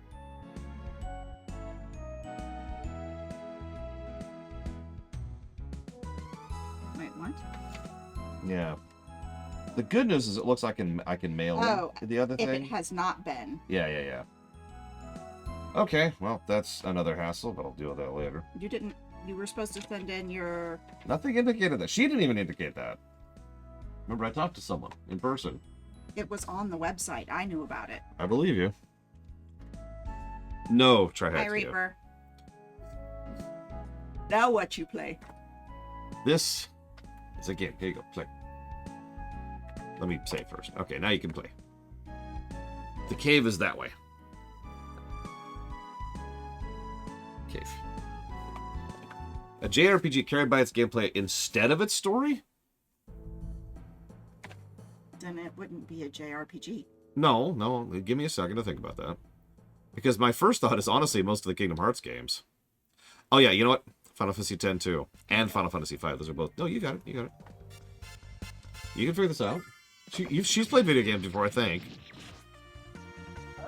Wait, what? Yeah. The good news is it looks like I can mail in the other if thing. it has not been. Yeah. Okay, well, that's another hassle, but I'll deal with that later. You were supposed to send in your... Nothing indicated that. She didn't even indicate that. Remember, I talked to someone in person. It was on the website. I knew about it. I believe you. No, try Hi, to. Reaper. Now what you play? This is a game. Here you go. Play. Let me say first. Okay, now you can play. The cave is that way. Cave. A JRPG carried by its gameplay instead of its story? Then it wouldn't be a JRPG. No. Give me a second to think about that. Because my first thought is honestly most of the Kingdom Hearts games. Oh yeah, you know what? Final Fantasy X too. And Final Fantasy V. Those are both... No, you got it. You can figure this out. She's played video games before, I think.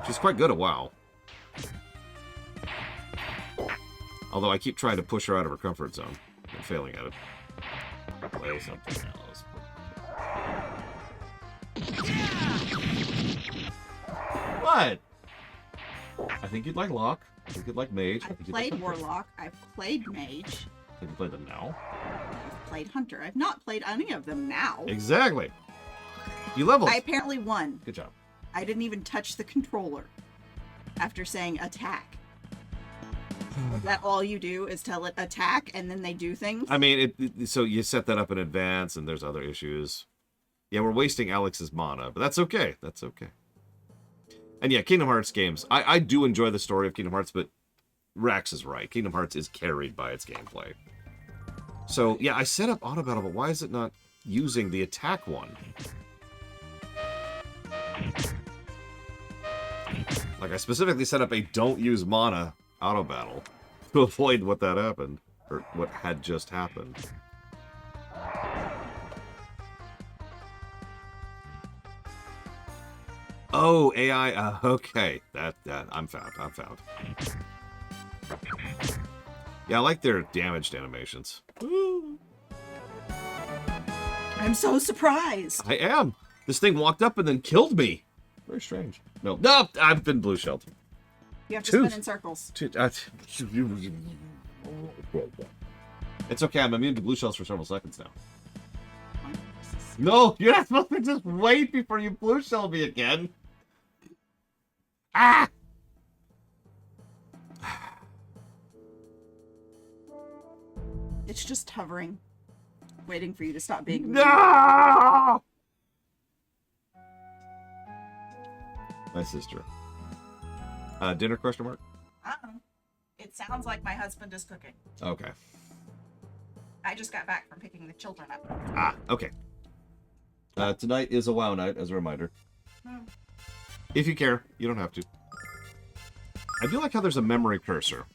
She's quite good at WoW. Although I keep trying to push her out of her comfort zone. I'm failing at it. Play something else. What? I think you'd like Locke. I think you'd like Mage. I've played Warlock. I've played Mage. Have you played them now? I've played Hunter. I've not played any of them now. Exactly. You leveled. I apparently won. Good job. I didn't even touch the controller after saying attack. Is that all you do is tell it attack and then they do things? I mean, so you set that up in advance and there's other issues. Yeah, we're wasting Alex's mana, but that's okay. That's okay. And yeah, Kingdom Hearts games. I do enjoy the story of Kingdom Hearts, but Rax is right. Kingdom Hearts is carried by its gameplay. So yeah, I set up auto battle, but why is it not using the attack one? Like I specifically set up a don't use mana auto battle to avoid what that happened, or what had just happened. Oh, AI. Okay, that I'm found. Yeah, I like their damaged animations. I'm so surprised. I am. This thing walked up and then killed me. Very strange. No, I've been blue shelled. You have to Tooth. spin in circles. It's okay. I'm immune to blue shells for several seconds now. No, you're not supposed to just wait before you blue shell me again. Ah! It's just hovering, waiting for you to stop being. No! My sister. Dinner question mark? It sounds like my husband is cooking. Okay. I just got back from picking the children up. Ah, okay. Tonight is a WoW night, as a reminder. If you care, you don't have to. I do like how there's a memory cursor.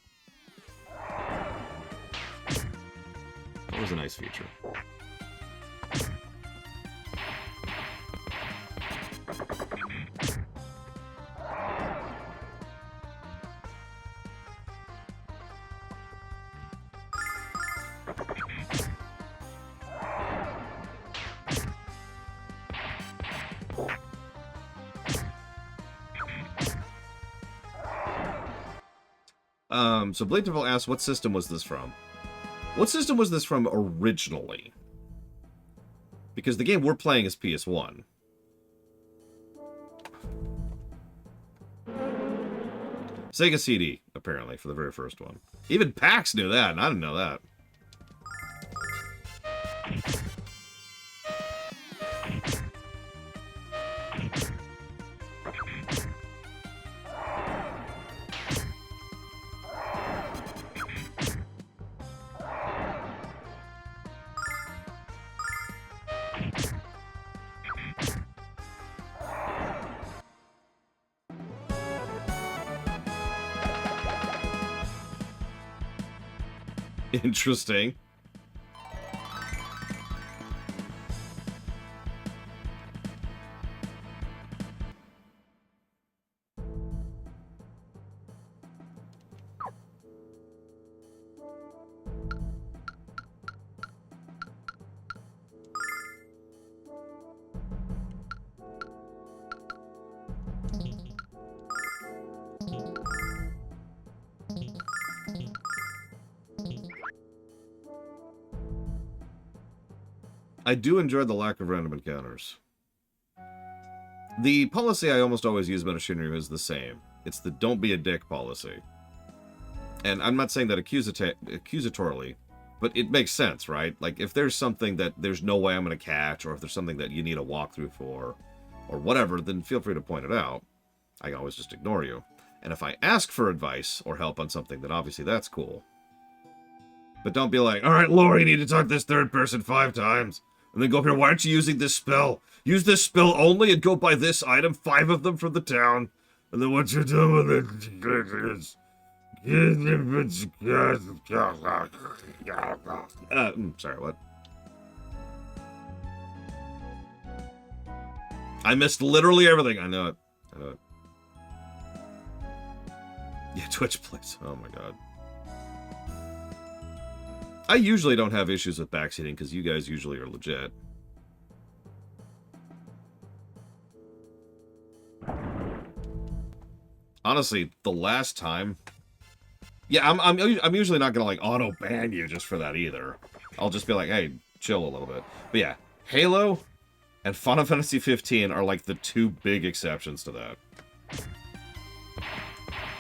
That was a nice feature. So Blade Devil asks, what system was this from? What system was this from originally? Because the game we're playing is PS1. Sega CD, apparently, for the very first one. Even PAX knew that, and I didn't know that. Interesting. I do enjoy the lack of random encounters. The policy I almost always use about a Shinryu is the same. It's the don't be a dick policy. And I'm not saying that accusatorily, but it makes sense, right? Like, if there's something that there's no way I'm going to catch, or if there's something that you need a walkthrough for, or whatever, then feel free to point it out. I can always just ignore you. And if I ask for advice or help on something, then obviously that's cool. But don't be like, alright, Laura, you need to talk this third person 5 times. And then go up here, why aren't you using this spell? Use this spell only and go buy this item, 5 of them from the town. And then once you're done with it... sorry, what? I missed literally everything. I know it. I know it. Yeah, Twitch plays. Oh my god. I usually don't have issues with backseating because you guys usually are legit. Honestly, the last time... Yeah, I'm usually not gonna, like, auto-ban you just for that either. I'll just be like, hey, chill a little bit. But yeah, Halo and Final Fantasy 15 are, like, the 2 big exceptions to that.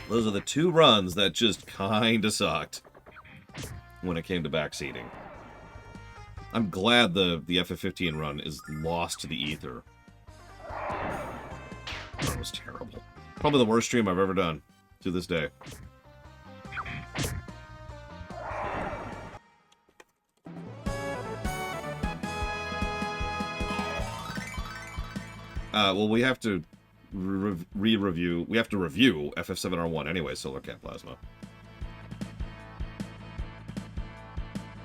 Those are the 2 runs that just kinda sucked when it came to backseating. I'm glad the FF15 run is lost to the ether. That was terrible. Probably the worst stream I've ever done to this day. Well, we have to re-review. We have to review FF7R1 anyway, Solar Cat Plasma.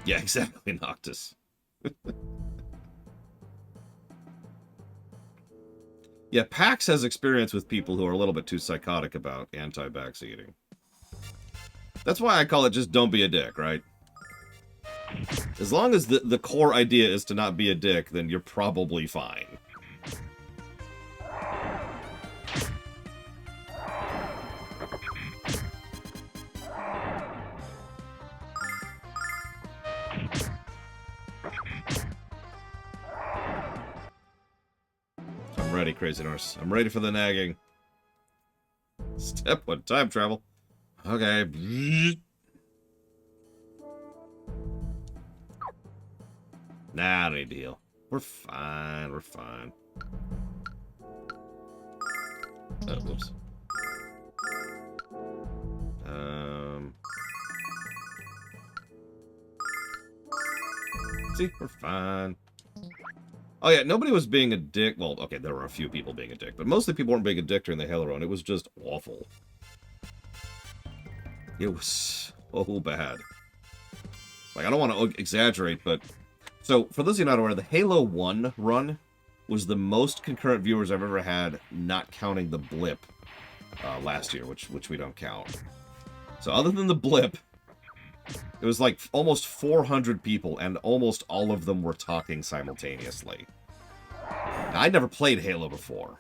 Yeah, exactly, Noctis. Yeah, PAX has experience with people who are a little bit too psychotic about anti-backseating. That's why I call it just don't be a dick, right? As long as the core idea is to not be a dick, then you're probably fine. I'm ready, Crazy Norse. I'm ready for the nagging. Step 1, time travel. Okay. Nah, I don't need to heal. We're fine, we're fine. Oh, whoops. See, we're fine. Oh yeah, nobody was being a dick. Well, okay, there were a few people being a dick, but mostly people weren't being a dick during the Halo run. It was just awful. It was so bad. Like, I don't want to exaggerate, but... So, for those of you not aware, the Halo 1 run was the most concurrent viewers I've ever had, not counting the blip last year, which we don't count. So, other than the blip, it was like almost 400 people, and almost all of them were talking simultaneously. Now, I'd never played Halo before.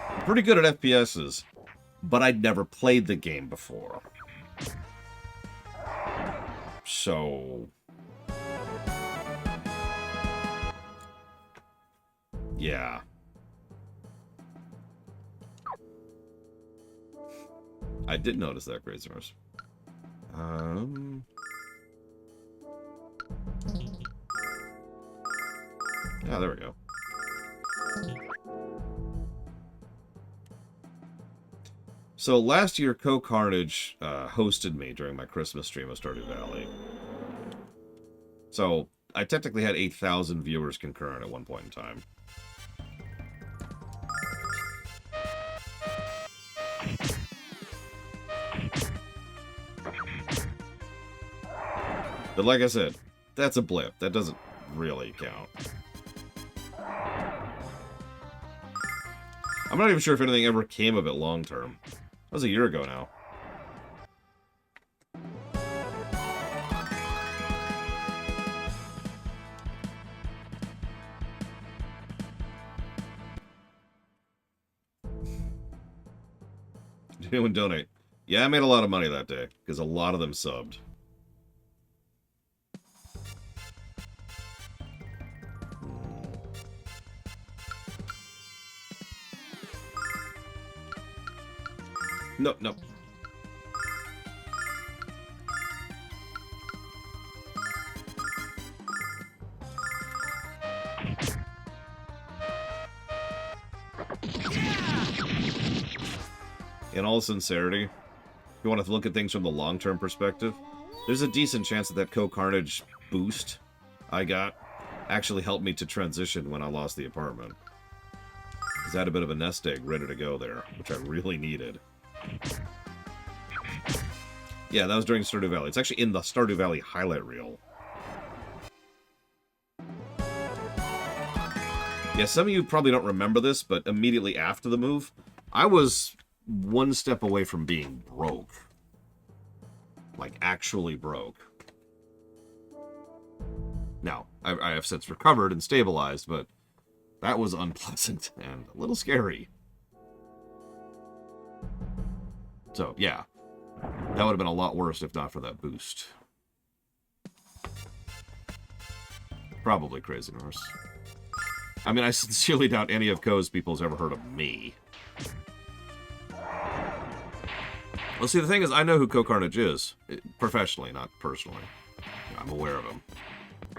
I'm pretty good at FPSs, but I'd never played the game before. So... yeah. I did notice that, Crazy Horse. Yeah, there we go. So last year, Carnage hosted me during my Christmas stream of Stardew Valley. So I technically had 8,000 viewers concurrent at one point in time. But like I said, that's a blip. That doesn't really count. I'm not even sure if anything ever came of it long term. That was a year ago now. Did anyone donate? Yeah, I made a lot of money that day, because a lot of them subbed. Nope, nope. In all sincerity, if you want to look at things from the long-term perspective, there's a decent chance that that Carnage boost I got actually helped me to transition when I lost the apartment. Because I had a bit of a nest egg ready to go there, which I really needed. Yeah, that was during Stardew Valley. It's actually in the Stardew Valley highlight reel. Yeah, some of you probably don't remember this, but immediately after the move, I was one step away from being broke. Like, actually broke. Now, I have since recovered and stabilized, but that was unpleasant and a little scary. So, yeah. That would have been a lot worse if not for that boost. Probably Crazy Norse. I mean, I sincerely doubt any of Ko's people's ever heard of me. Well, see, the thing is, I know who Carnage is. Professionally, not personally. I'm aware of him.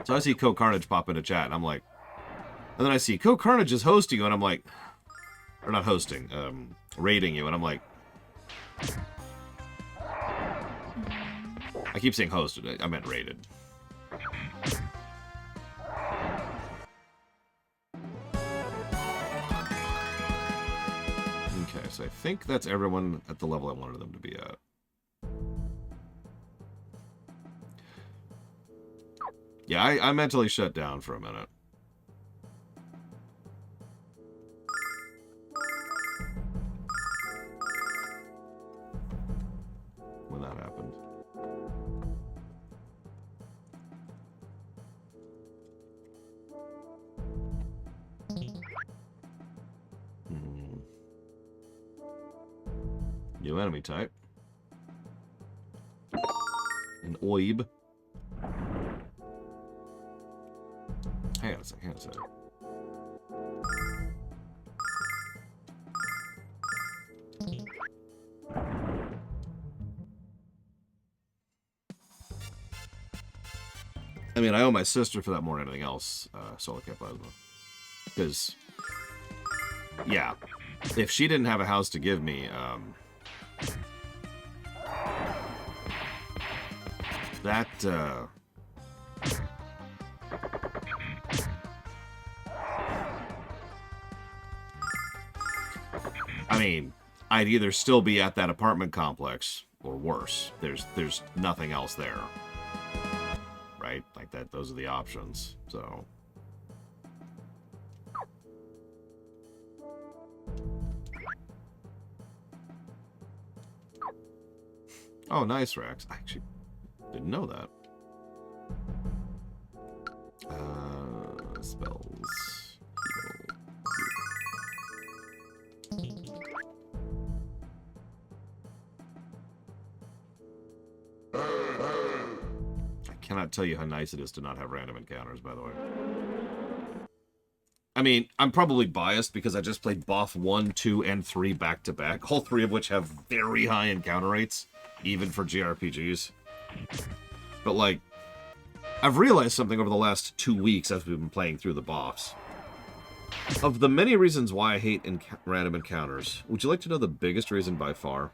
So I see Carnage pop into chat, and I'm like... And then I see Carnage is hosting you, and I'm like... Or not hosting, raiding you, and I'm like... I keep saying hosted, I meant raided. Okay, so I think that's everyone at the level I wanted them to be at. Yeah, I mentally shut down for a minute. When that happened. New enemy type. An oib. Hang on a second, hang on a second. I mean, I owe my sister for that more than anything else, Solar Cat Plasma. Because, yeah, if she didn't have a house to give me, that, I mean, I'd either still be at that apartment complex, or worse. There's nothing else there. Right? Like that, those are the options, so... Oh, nice, Rex. I actually didn't know that. Spells. I cannot tell you how nice it is to not have random encounters, by the way. I mean, I'm probably biased because I just played BOF 1, 2, and 3 back-to-back, all 3 of which have very high encounter rates, even for JRPGs. But, like, I've realized something over the last 2 weeks as we've been playing through the BOFs. Of the many reasons why I hate random encounters, would you like to know the biggest reason by far?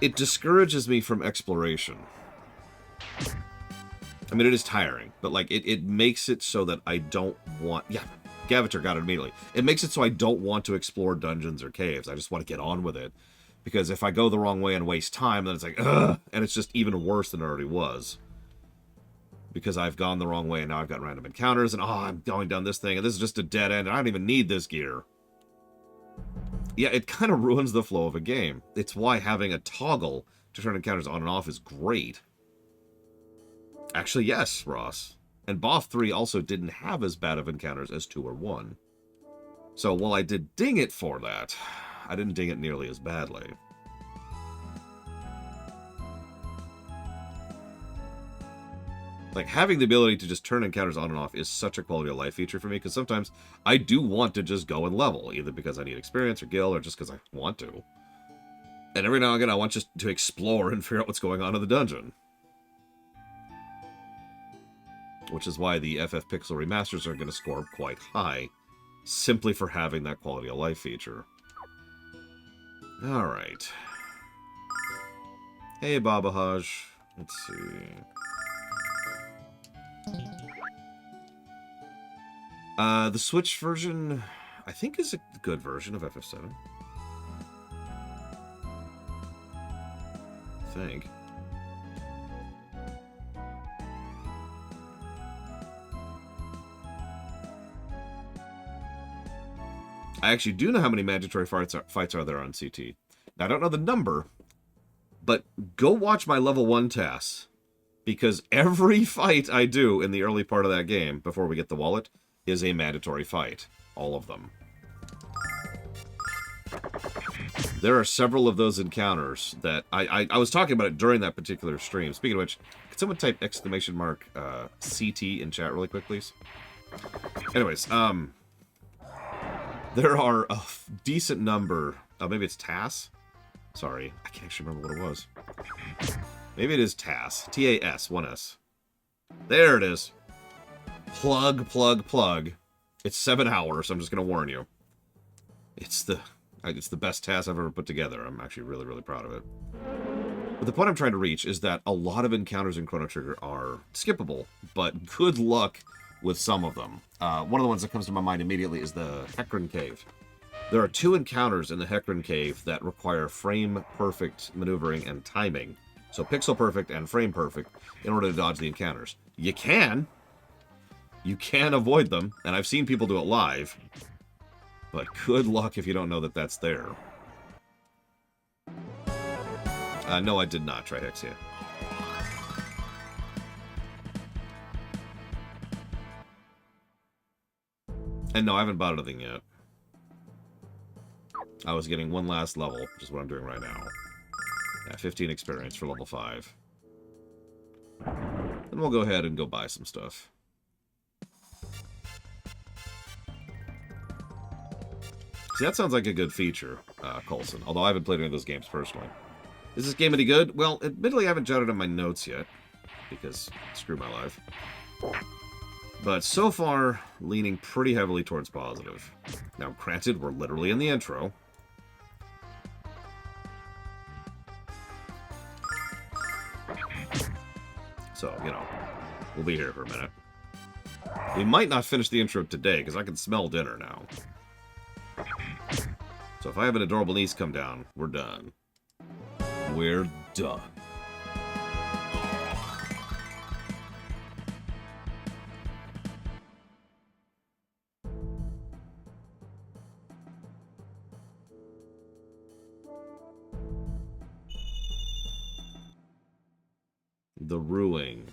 It discourages me from exploration. I mean, it is tiring, but, like, it makes it so that I don't want... Yeah, Gavatar got it immediately. It makes it so I don't want to explore dungeons or caves. I just want to get on with it. Because if I go the wrong way and waste time, then it's like, ugh! And it's just even worse than it already was. Because I've gone the wrong way, and now I've got random encounters, and, oh, I'm going down this thing, and this is just a dead end, and I don't even need this gear. Yeah, it kind of ruins the flow of a game. It's why having a toggle to turn encounters on and off is great. Actually, yes, Ross. And BOF 3 also didn't have as bad of encounters as 2 or 1. So while I did ding it for that, I didn't ding it nearly as badly. Like, having the ability to just turn encounters on and off is such a quality of life feature for me, because sometimes I do want to just go and level, either because I need experience or gil, or just because I want to. And every now and again, I want just to explore and figure out what's going on in the dungeon. Which is why the FF Pixel remasters are going to score quite high, simply for having that quality of life feature. Alright. Hey, Babahaj. Let's see. The Switch version, I think, is a good version of FF7. I think. I actually do know how many mandatory fights are there on CT. Now, I don't know the number, but go watch my level 1 tasks, because every fight I do in the early part of that game, before we get the wallet, is a mandatory fight. All of them. There are several of those encounters that I was talking about it during that particular stream. Speaking of which, could someone type exclamation mark CT in chat really quick, please? Anyways, there are a decent number. Maybe it's TAS? Sorry, I can't actually remember what it was. Maybe it is TAS. T-A-S, 1S. There it is. Plug, plug, plug. It's 7 hours, so I'm just going to warn you. It's the best TAS I've ever put together. I'm actually really, really proud of it. But the point I'm trying to reach is that a lot of encounters in Chrono Trigger are skippable, but good luck with some of them. One of the ones that comes to my mind immediately is the Hecarim Cave. There are 2 encounters in the Hecarim Cave that require frame-perfect maneuvering and timing. So pixel-perfect and frame-perfect in order to dodge the encounters. You can avoid them, and I've seen people do it live. But good luck if you don't know that that's there. No, I did not try Hexia. And no, I haven't bought anything yet. I was getting one last level, which is what I'm doing right now. Yeah, 15 experience for level 5. Then we'll go ahead and go buy some stuff. See, that sounds like a good feature, Coulson. Although I haven't played any of those games personally. Is this game any good? Well, admittedly, I haven't jotted in my notes yet. Because, screw my life. But so far, leaning pretty heavily towards positive. Now, granted, we're literally in the intro. So, you know, we'll be here for a minute. We might not finish the intro today, because I can smell dinner now. So if I have an adorable niece come down, we're done. We're done. The Ruing.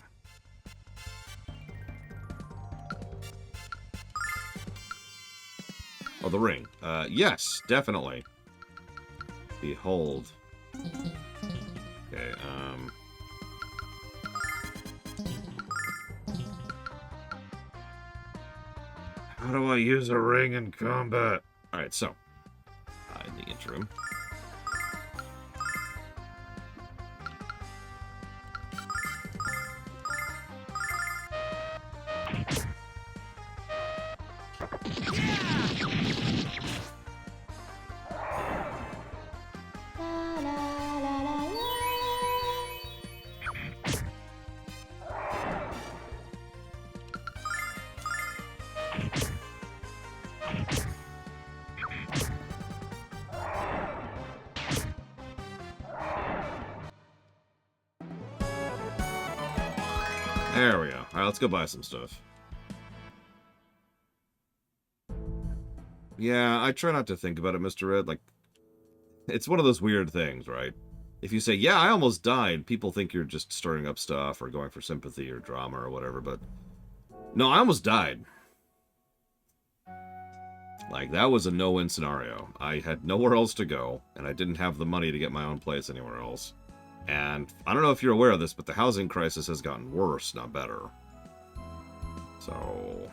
Oh, the ring. Yes, definitely. Behold. Okay, How do I use a ring in combat? Alright, so. In the interim. There we go. Alright, let's go buy some stuff. Yeah, I try not to think about it, Mr. Red. Like, it's one of those weird things, right? If you say, yeah, I almost died, people think you're just stirring up stuff or going for sympathy or drama or whatever, but... No, I almost died. Like, that was a no-win scenario. I had nowhere else to go, and I didn't have the money to get my own place anywhere else. And I don't know if you're aware of this, but the housing crisis has gotten worse, not better. So...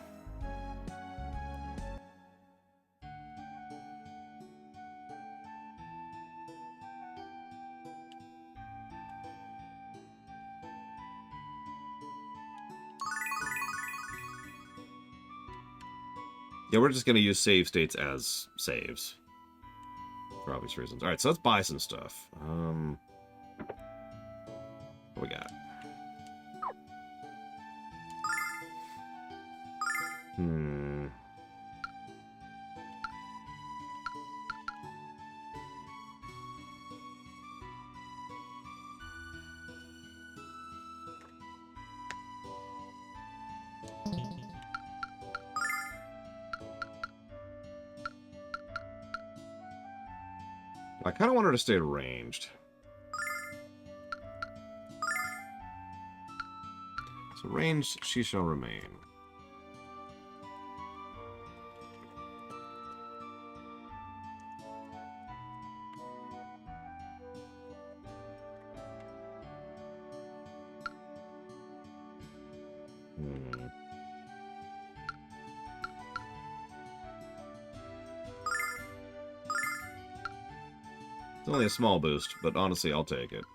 yeah, we're just going to use save states as saves. For obvious reasons. Alright, so let's buy some stuff. What we got? I kind of want her to stay ranged. So ranged, she shall remain. It's only a small boost, but honestly, I'll take it.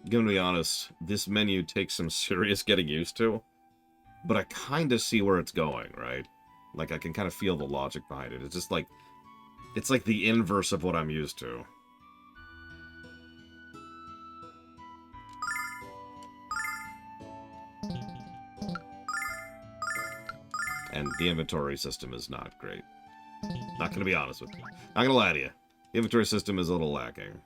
Gonna be honest, this menu takes some serious getting used to, but I kind of see where it's going, right? Like, I can kind of feel the logic behind it. It's just like, it's like the inverse of what I'm used to. And the inventory system is not great. Not gonna be honest with you. Not gonna lie to you. The inventory system is a little lacking.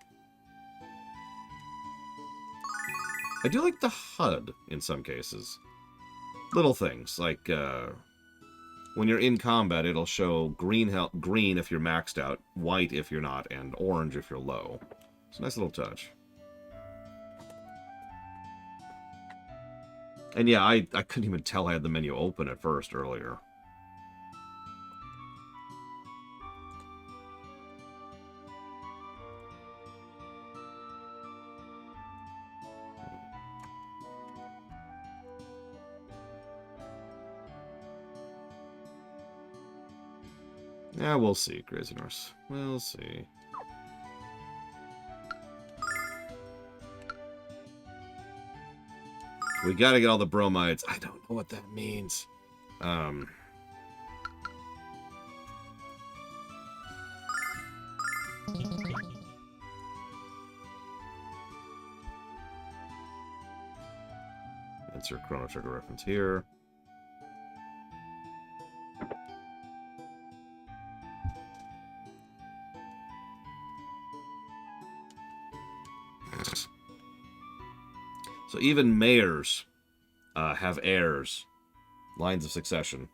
I do like the HUD in some cases. Little things, like when you're in combat, it'll show green if you're maxed out, white if you're not, and orange if you're low. It's a nice little touch. And yeah, I couldn't even tell I had the menu open at first earlier. Yeah, we'll see, Crazy Nurse. We'll see. We gotta get all the bromides. I don't know what that means. Insert Chrono Trigger reference here. So even mayors have heirs, lines of succession.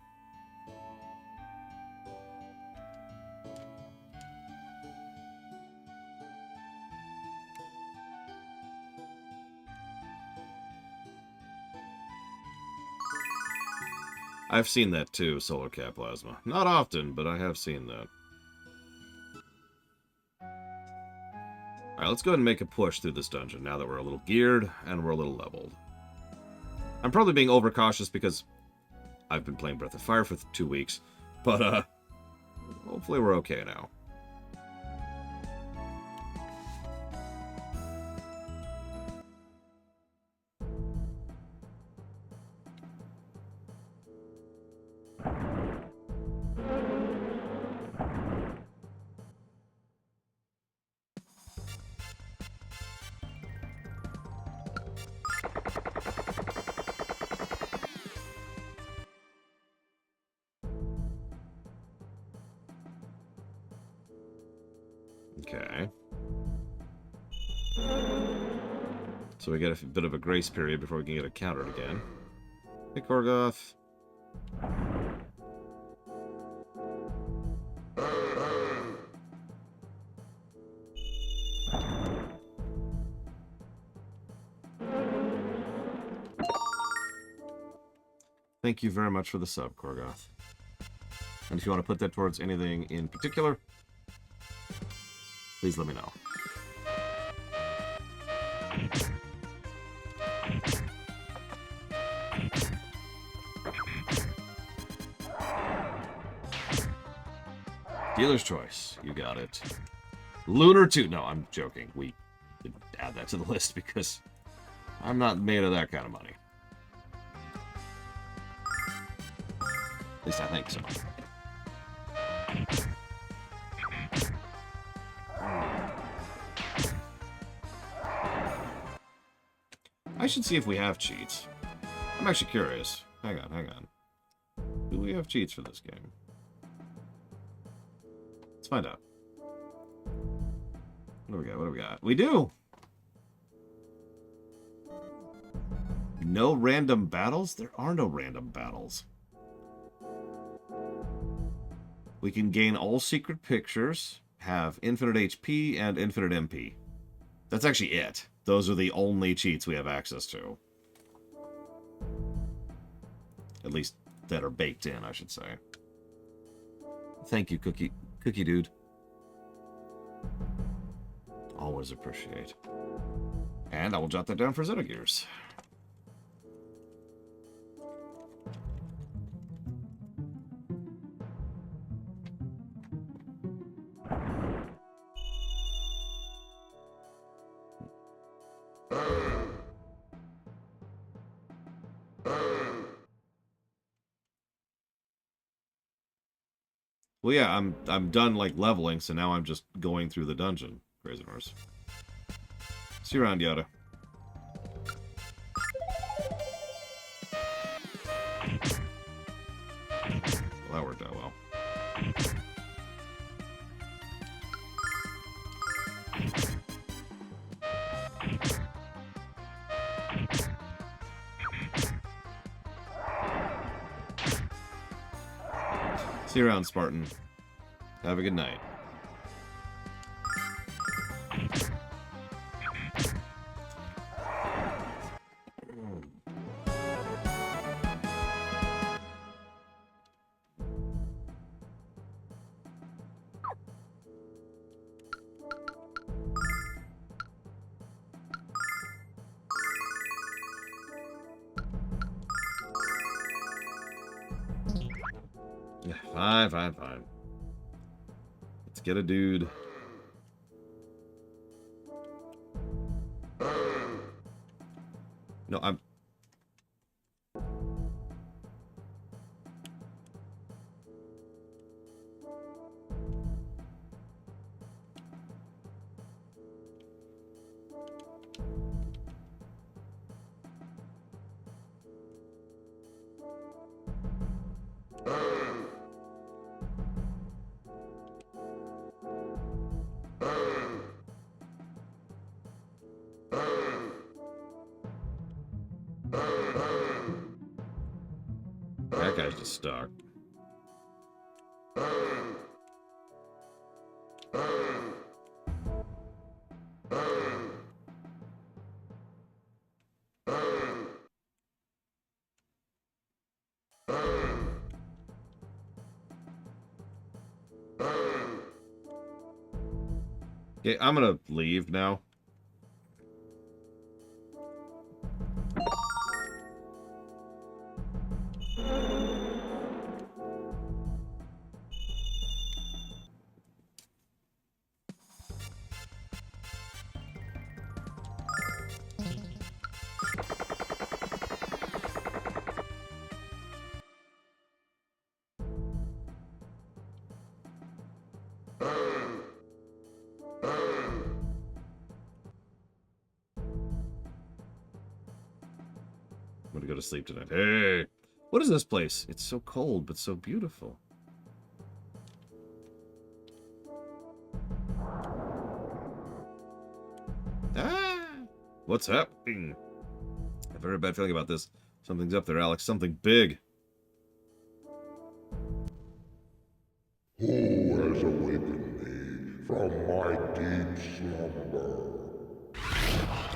I've seen that too, Solar Cat Plasma. Not often, but I have seen that. Alright, let's go ahead and make a push through this dungeon now that we're a little geared and we're a little leveled. I'm probably being overcautious because I've been playing Breath of Fire for 2 weeks, but hopefully we're okay now. Okay. So we get a bit of a grace period before we can get it countered again. Hey, Korgoth. Thank you very much for the sub, Korgoth. And if you want to put that towards anything in particular, please let me know. Dealer's choice. You got it. Lunar 2. No, I'm joking. We didn't add that to the list because I'm not made of that kind of money. At least I think so. I should see if we have cheats. I'm actually curious. Hang on. Do we have cheats for this game? Let's find out. What do we got? We do! No random battles? There are no random battles. We can gain all secret pictures, have infinite HP, and infinite MP. That's actually it. Those are the only cheats we have access to. At least that are baked in, I should say. Thank you, Cookie Dude. Always appreciate. And I will jot that down for Xenogears. Well, yeah, I'm done like leveling, so now I'm just going through the dungeon. Crazy horse. See you around, Yoda. Well, that worked out well. See you around, Spartan. Have a good night. Yeah, fine. Let's get a dude. No, I'm... That guy's just stuck. Okay, I'm gonna leave now. I'm gonna go to sleep tonight. Hey! What is this place? It's so cold, but so beautiful. Ah! What's happening? I have a very bad feeling about this. Something's up there, Alex. Something big. Who has awakened me from my deep slumber?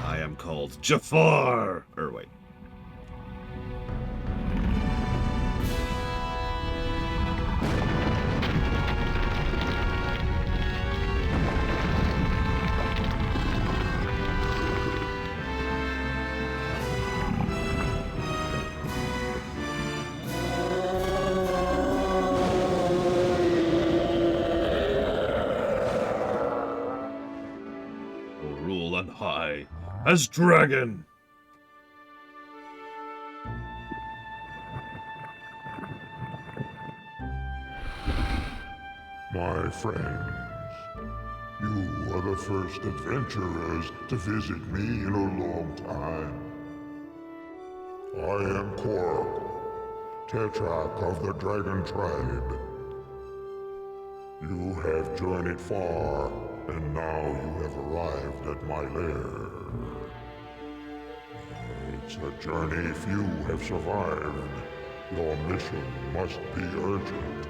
I am called Jafar! Or wait. Rule on high as dragon. My friends, you are the first adventurers to visit me in a long time. I am Korg, Tetrarch of the Dragon Tribe. You have journeyed far, and now you have arrived at my lair. It's a journey few have survived. Your mission must be urgent.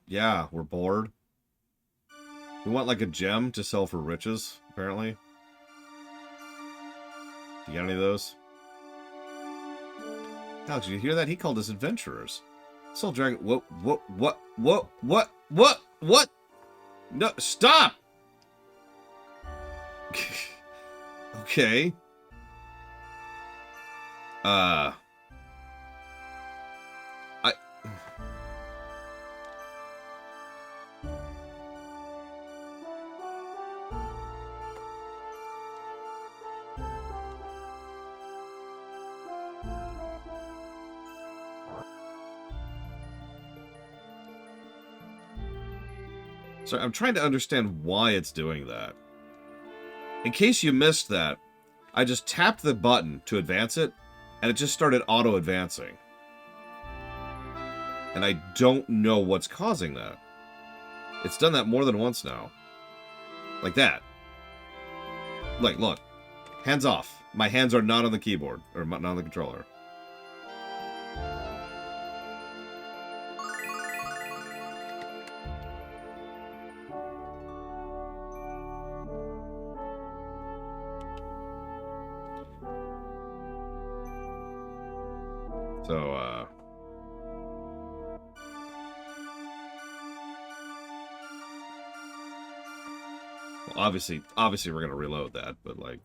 Yeah, we're bored. We want like a gem to sell for riches, apparently. Do you got any of those? Alex, did you hear that? He called us adventurers. Soul Dragon. What? No, stop! Okay. So I'm trying to understand why it's doing that. In case you missed that, I just tapped the button to advance it, and it just started auto-advancing. And I don't know what's causing that. It's done that more than once now. Like that. Like, look. Hands off. My hands are not on the keyboard, or not on the controller. So, well, obviously we're gonna reload that, but like,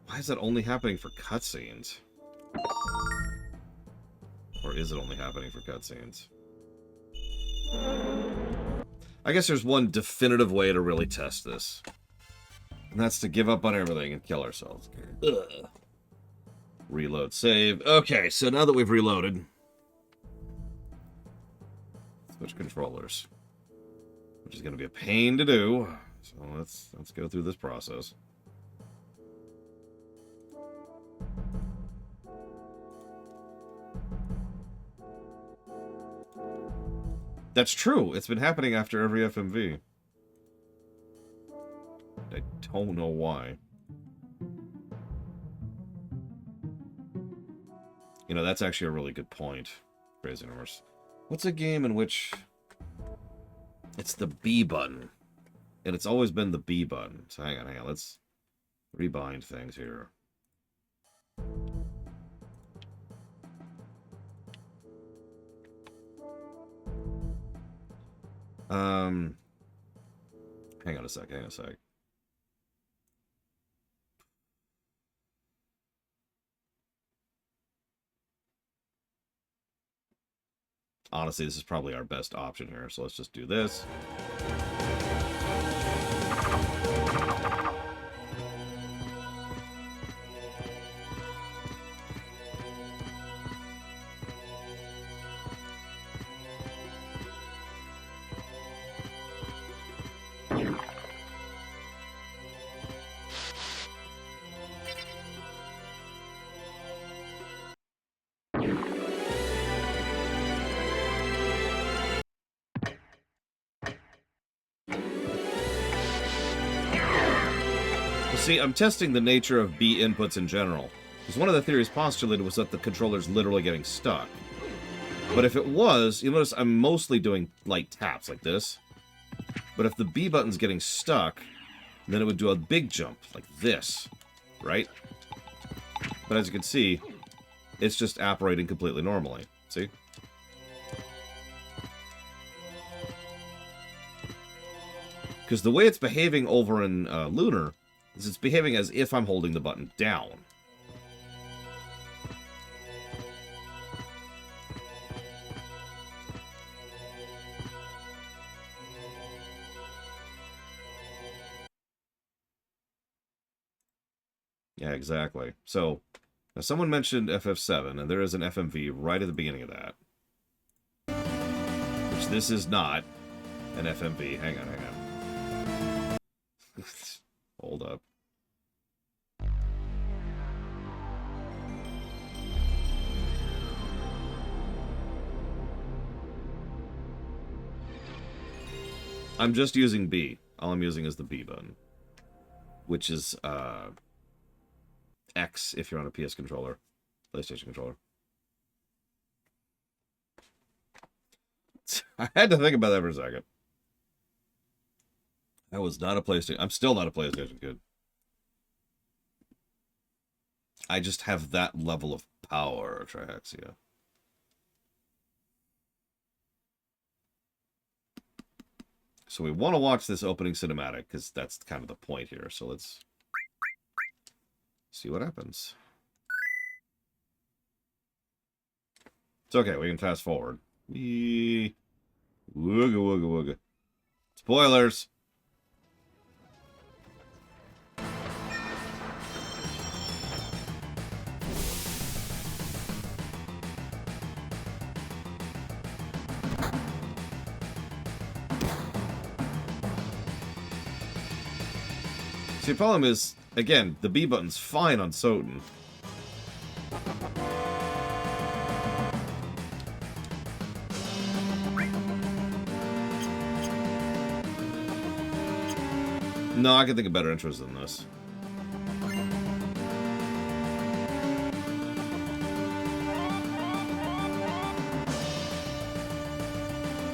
why is that only happening for cutscenes? Or is it only happening for cutscenes? I guess there's one definitive way to really test this. And that's to give up on everything and kill ourselves. Ugh. Reload save. Okay, so now that we've reloaded, switch controllers, which is going to be a pain to do. So let's go through this process. That's true. It's been happening after every FMV. I don't know why. You know, that's actually a really good point. Crazy Universe. What's a game in which it's the B button? And it's always been the B button. So hang on. Let's rebind things here. Hang on a sec, hang on a sec. Honestly, this is probably our best option here, so let's just do this. See, I'm testing the nature of B inputs in general, because one of the theories postulated was that the controller's literally getting stuck. But if it was, you'll notice I'm mostly doing light taps like this. But if the B button's getting stuck, then it would do a big jump like this, right? But as you can see, it's just operating completely normally. See? Because the way it's behaving over in Lunar is it's behaving as if I'm holding the button down. Yeah, exactly. So, now someone mentioned FF7, and there is an FMV right at the beginning of that. Which this is not an FMV. Hang on, hang on. Hold up. I'm just using B. All I'm using is the B button. Which is, X if you're on a PS controller. PlayStation controller. I had to think about that for a second. I was not a PlayStation... I'm still not a PlayStation kid. I just have that level of power, Trihexia. So we want to watch this opening cinematic, because that's kind of the point here. So let's see what happens. It's okay, we can fast forward. Wooga wooga wooga. Spoilers! See, the problem is, again, the B button's fine on Soten. No, I can think of better intros than this.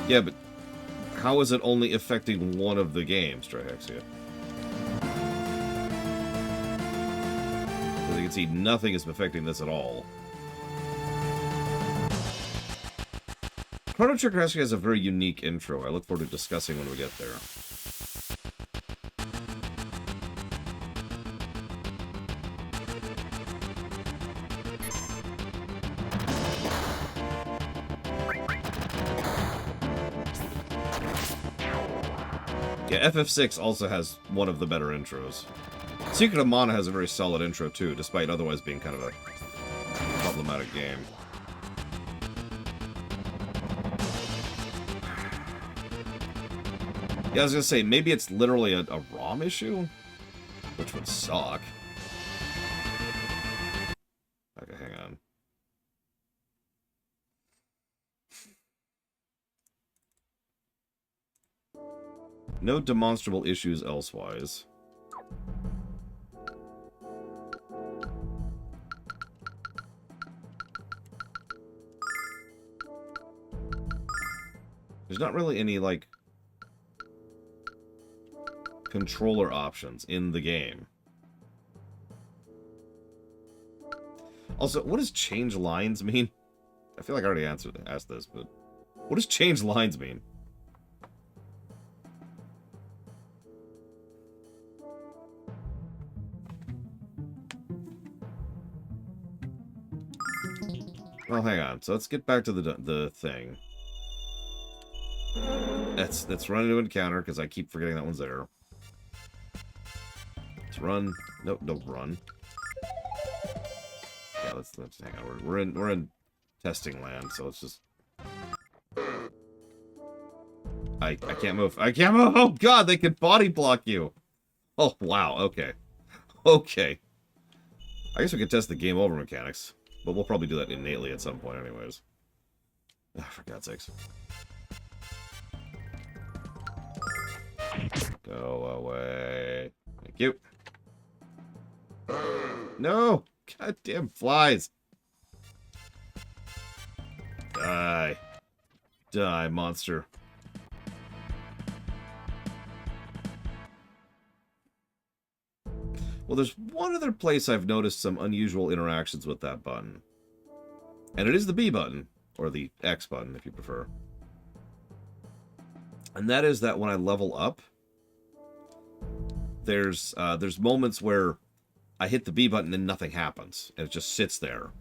Yeah, but how is it only affecting one of the games, Trihexia? As you can see, nothing is affecting this at all. Chrono Trigger has a very unique intro. I look forward to discussing when we get there. Yeah, FF6 also has one of the better intros. Secret of Mana has a very solid intro too, despite otherwise being kind of a problematic game. Yeah, I was gonna say, maybe it's literally a ROM issue? Which would suck. Okay, hang on. No demonstrable issues elsewise. There's not really any, like, controller options in the game. Also, what does change lines mean? I feel like I already asked this, but what does change lines mean? Well, hang on. So let's get back to the thing. Let's run into encounter, because I keep forgetting that one's there. Let's run. Nope, don't run. Yeah, let's hang on. We're in testing land, so let's just. I can't move. I can't move. Oh God, they can body block you. Oh wow. Okay. Okay. I guess we could test the game over mechanics, but we'll probably do that innately at some point, anyways. Oh, for God's sakes. Go away. Thank you. No! Goddamn flies! Die. Die, monster. Well, there's one other place I've noticed some unusual interactions with that button. And it is the B button, or the X button, if you prefer. And that is that when I level up, there's moments where I hit the B button and nothing happens, and it just sits there.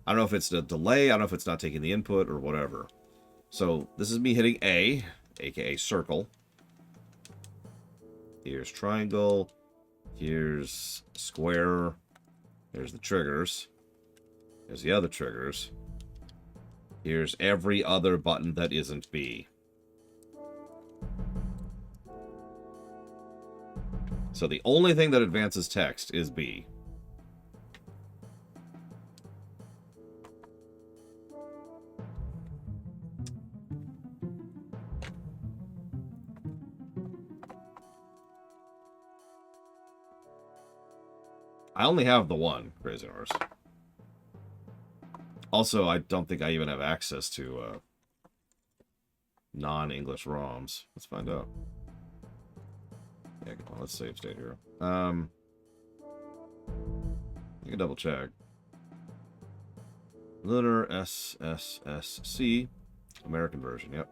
I don't know if it's a delay, I don't know if it's not taking the input, or whatever. So, this is me hitting A, aka circle. Here's triangle. Here's square. Here's the triggers. Here's the other triggers. Here's every other button that isn't B. So the only thing that advances text is B. I only have the one, Crazy Horse. Also, I don't think I even have access to non-English ROMs. Let's find out. Yeah, come on, let's save state here. You can double check. Lunar SSSC, American version, yep.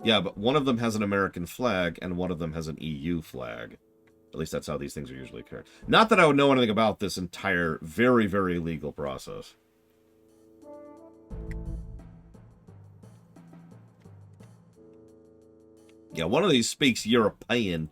Yeah, but one of them has an American flag, and one of them has an EU flag. At least that's how these things are usually carried. Not that I would know anything about this entire very, very legal process. Yeah, one of these speaks European.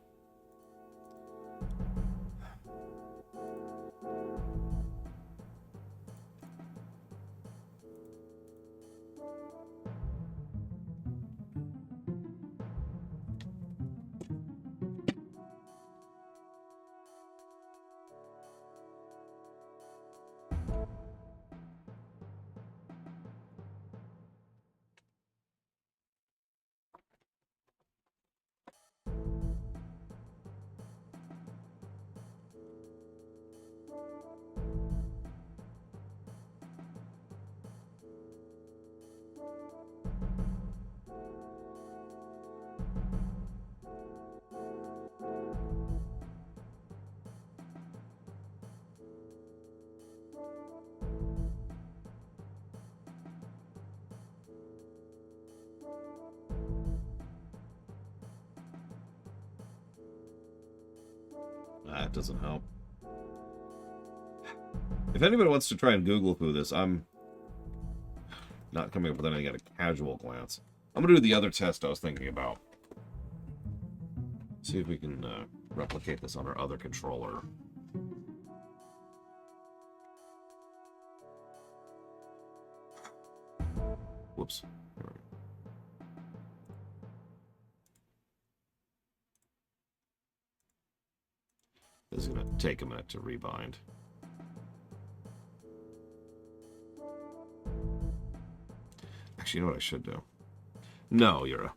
That doesn't help. If anybody wants to try and Google who this, I'm not coming up with anything at a casual glance. I'm going to do the other test I was thinking about. See if we can replicate this on our other controller. Whoops. There we go. This is going to take a minute to rebind. Actually, you know what I should do? No, Yura.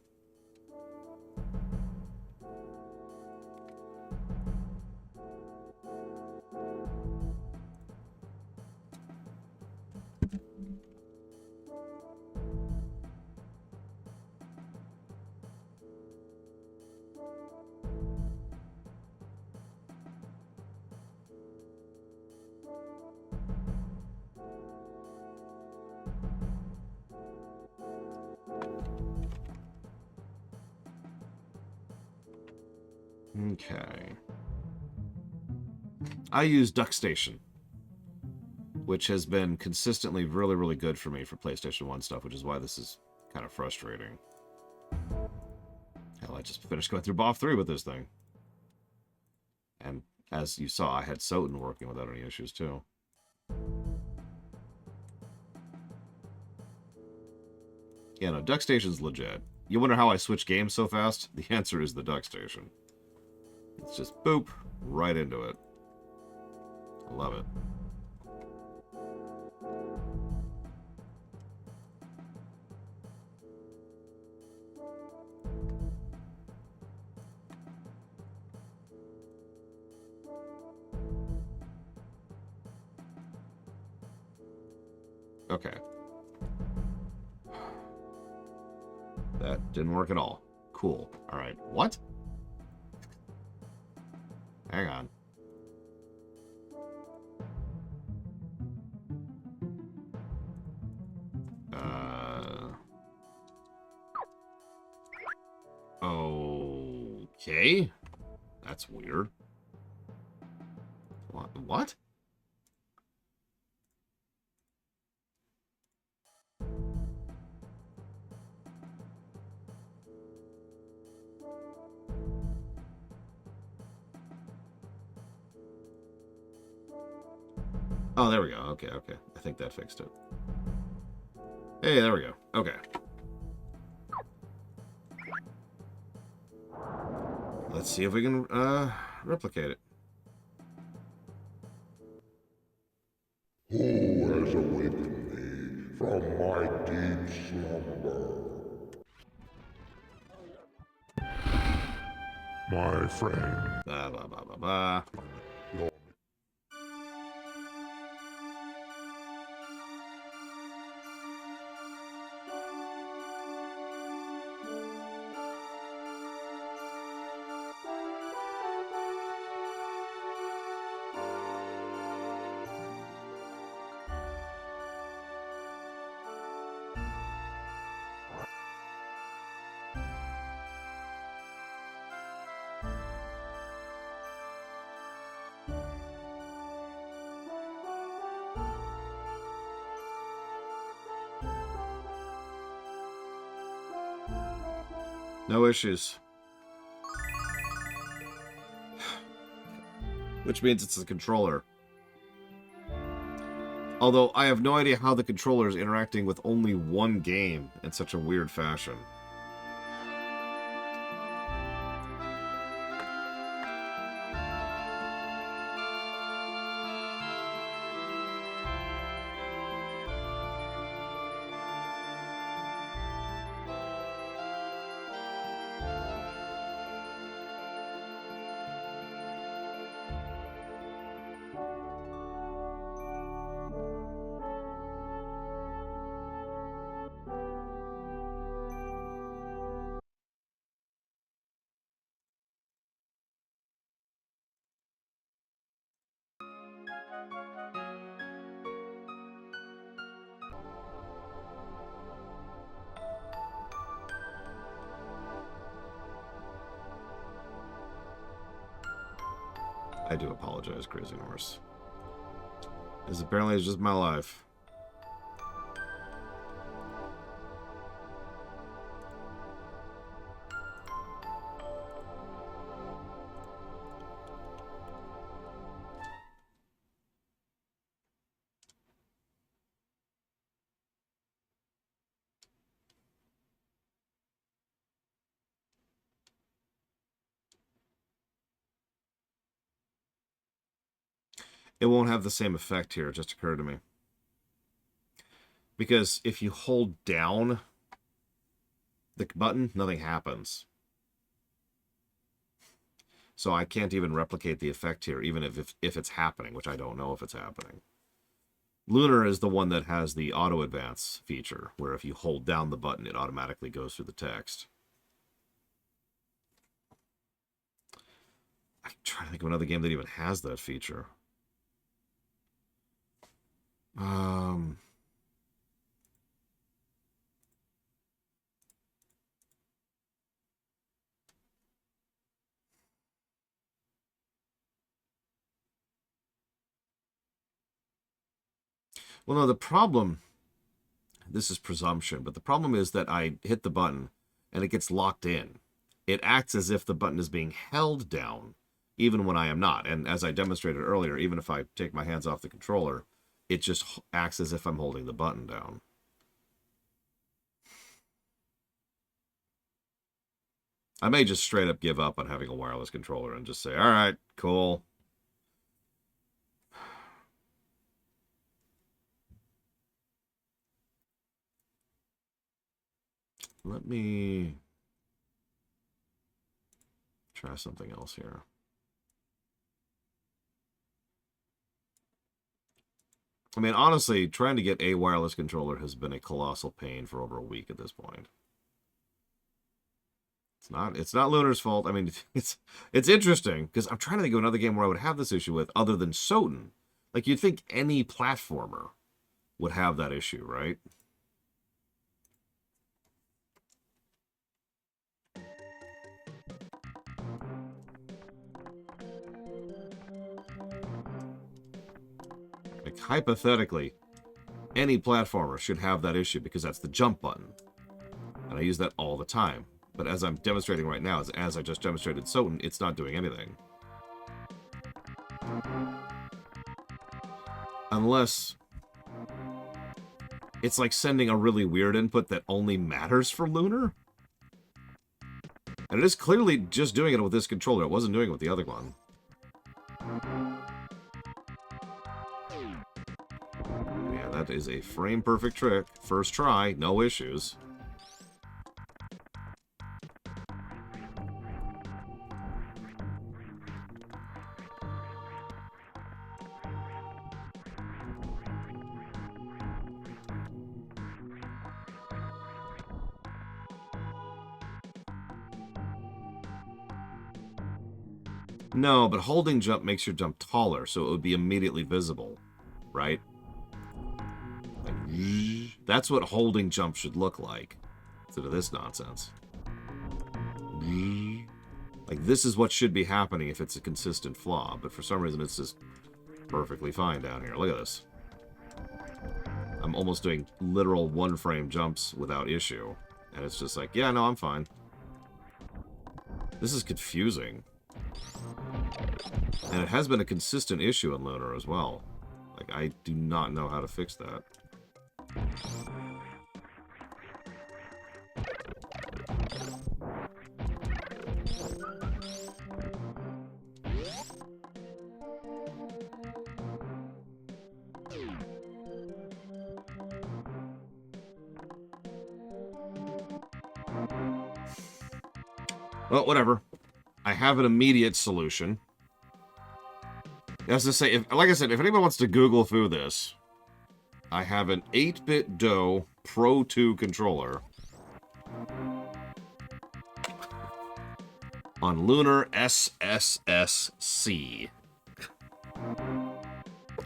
Okay. I use DuckStation. which has been consistently really, really good for me for PlayStation 1 stuff, which is why this is kind of frustrating. Hell, I just finished going through BoF 3 with this thing. And as you saw, I had Soten working without any issues, too. Yeah, no, Duck Station's legit. You wonder how I switch games so fast? The answer is the Duck Station. It's just boop, right into it. I love it. Okay. That didn't work at all. Cool. Alright. What? Hang on. Okay. That's weird. What? Oh, there we go. Okay, okay. I think that fixed it. Hey, there we go. Okay. Let's see if we can replicate it. Who has awakened me from my deep slumber? My friend. Blah, blah, blah, blah, blah. Your No issues. Which means it's the controller. Although, I have no idea how the controller is interacting with only one game in such a weird fashion. I do apologize, Crazy Norse. This apparently is just my life. It won't have the same effect here, it just occurred to me. Because if you hold down the button, nothing happens. So I can't even replicate the effect here, even if it's happening, which I don't know if it's happening. Lunar is the one that has the auto advance feature, where if you hold down the button, it automatically goes through the text. I'm trying to think of another game that even has that feature. Well, no, the problem, this is presumption, but the problem is that I hit the button and it gets locked in. It acts as if the button is being held down, even when I am not. And as I demonstrated earlier, even if I take my hands off the controller, it just acts as if I'm holding the button down. I may just straight up give up on having a wireless controller and just say, all right, cool. Let me try something else here. I mean, honestly, trying to get a wireless controller has been a colossal pain for over a week at this point. It's not Lunar's fault. I mean, it's interesting because I'm trying to think of another game where I would have this issue with other than Soten. Like, you'd think any platformer would have that issue, right? Like, hypothetically, any platformer should have that issue because that's the jump button. And I use that all the time. But as I'm demonstrating right now, as I just demonstrated Soten, it's not doing anything. Unless it's like sending a really weird input that only matters for Lunar. And it is clearly just doing it with this controller. It wasn't doing it with the other one. Yeah, that is a frame-perfect trick. First try, no issues. No, but holding jump makes your jump taller, so it would be immediately visible, right? Like, that's what holding jump should look like, instead of this nonsense. Like, this is what should be happening if it's a consistent flaw, but for some reason it's just perfectly fine down here. Look at this. I'm almost doing literal one-frame jumps without issue, and it's just like, yeah, no, I'm fine. This is confusing. And it has been a consistent issue in Lunar as well. Like, I do not know how to fix that. Well, whatever. I have an immediate solution. As to say, like I said, if anyone wants to Google through this, I have an 8-bit DOE Pro 2 controller on Lunar SSSC.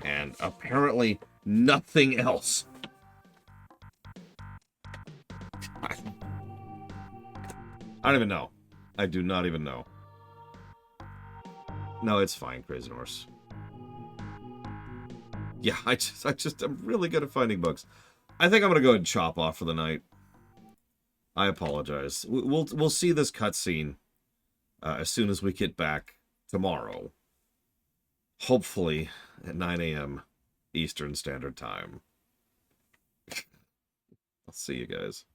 And apparently nothing else. I don't even know. I do not even know. No, it's fine, Crazy Horse. Yeah, I'm really good at finding bugs. I think I'm gonna go ahead and chop off for the night. I apologize. We'll see this cutscene as soon as we get back tomorrow. Hopefully at 9 a.m. Eastern Standard Time. I'll see you guys.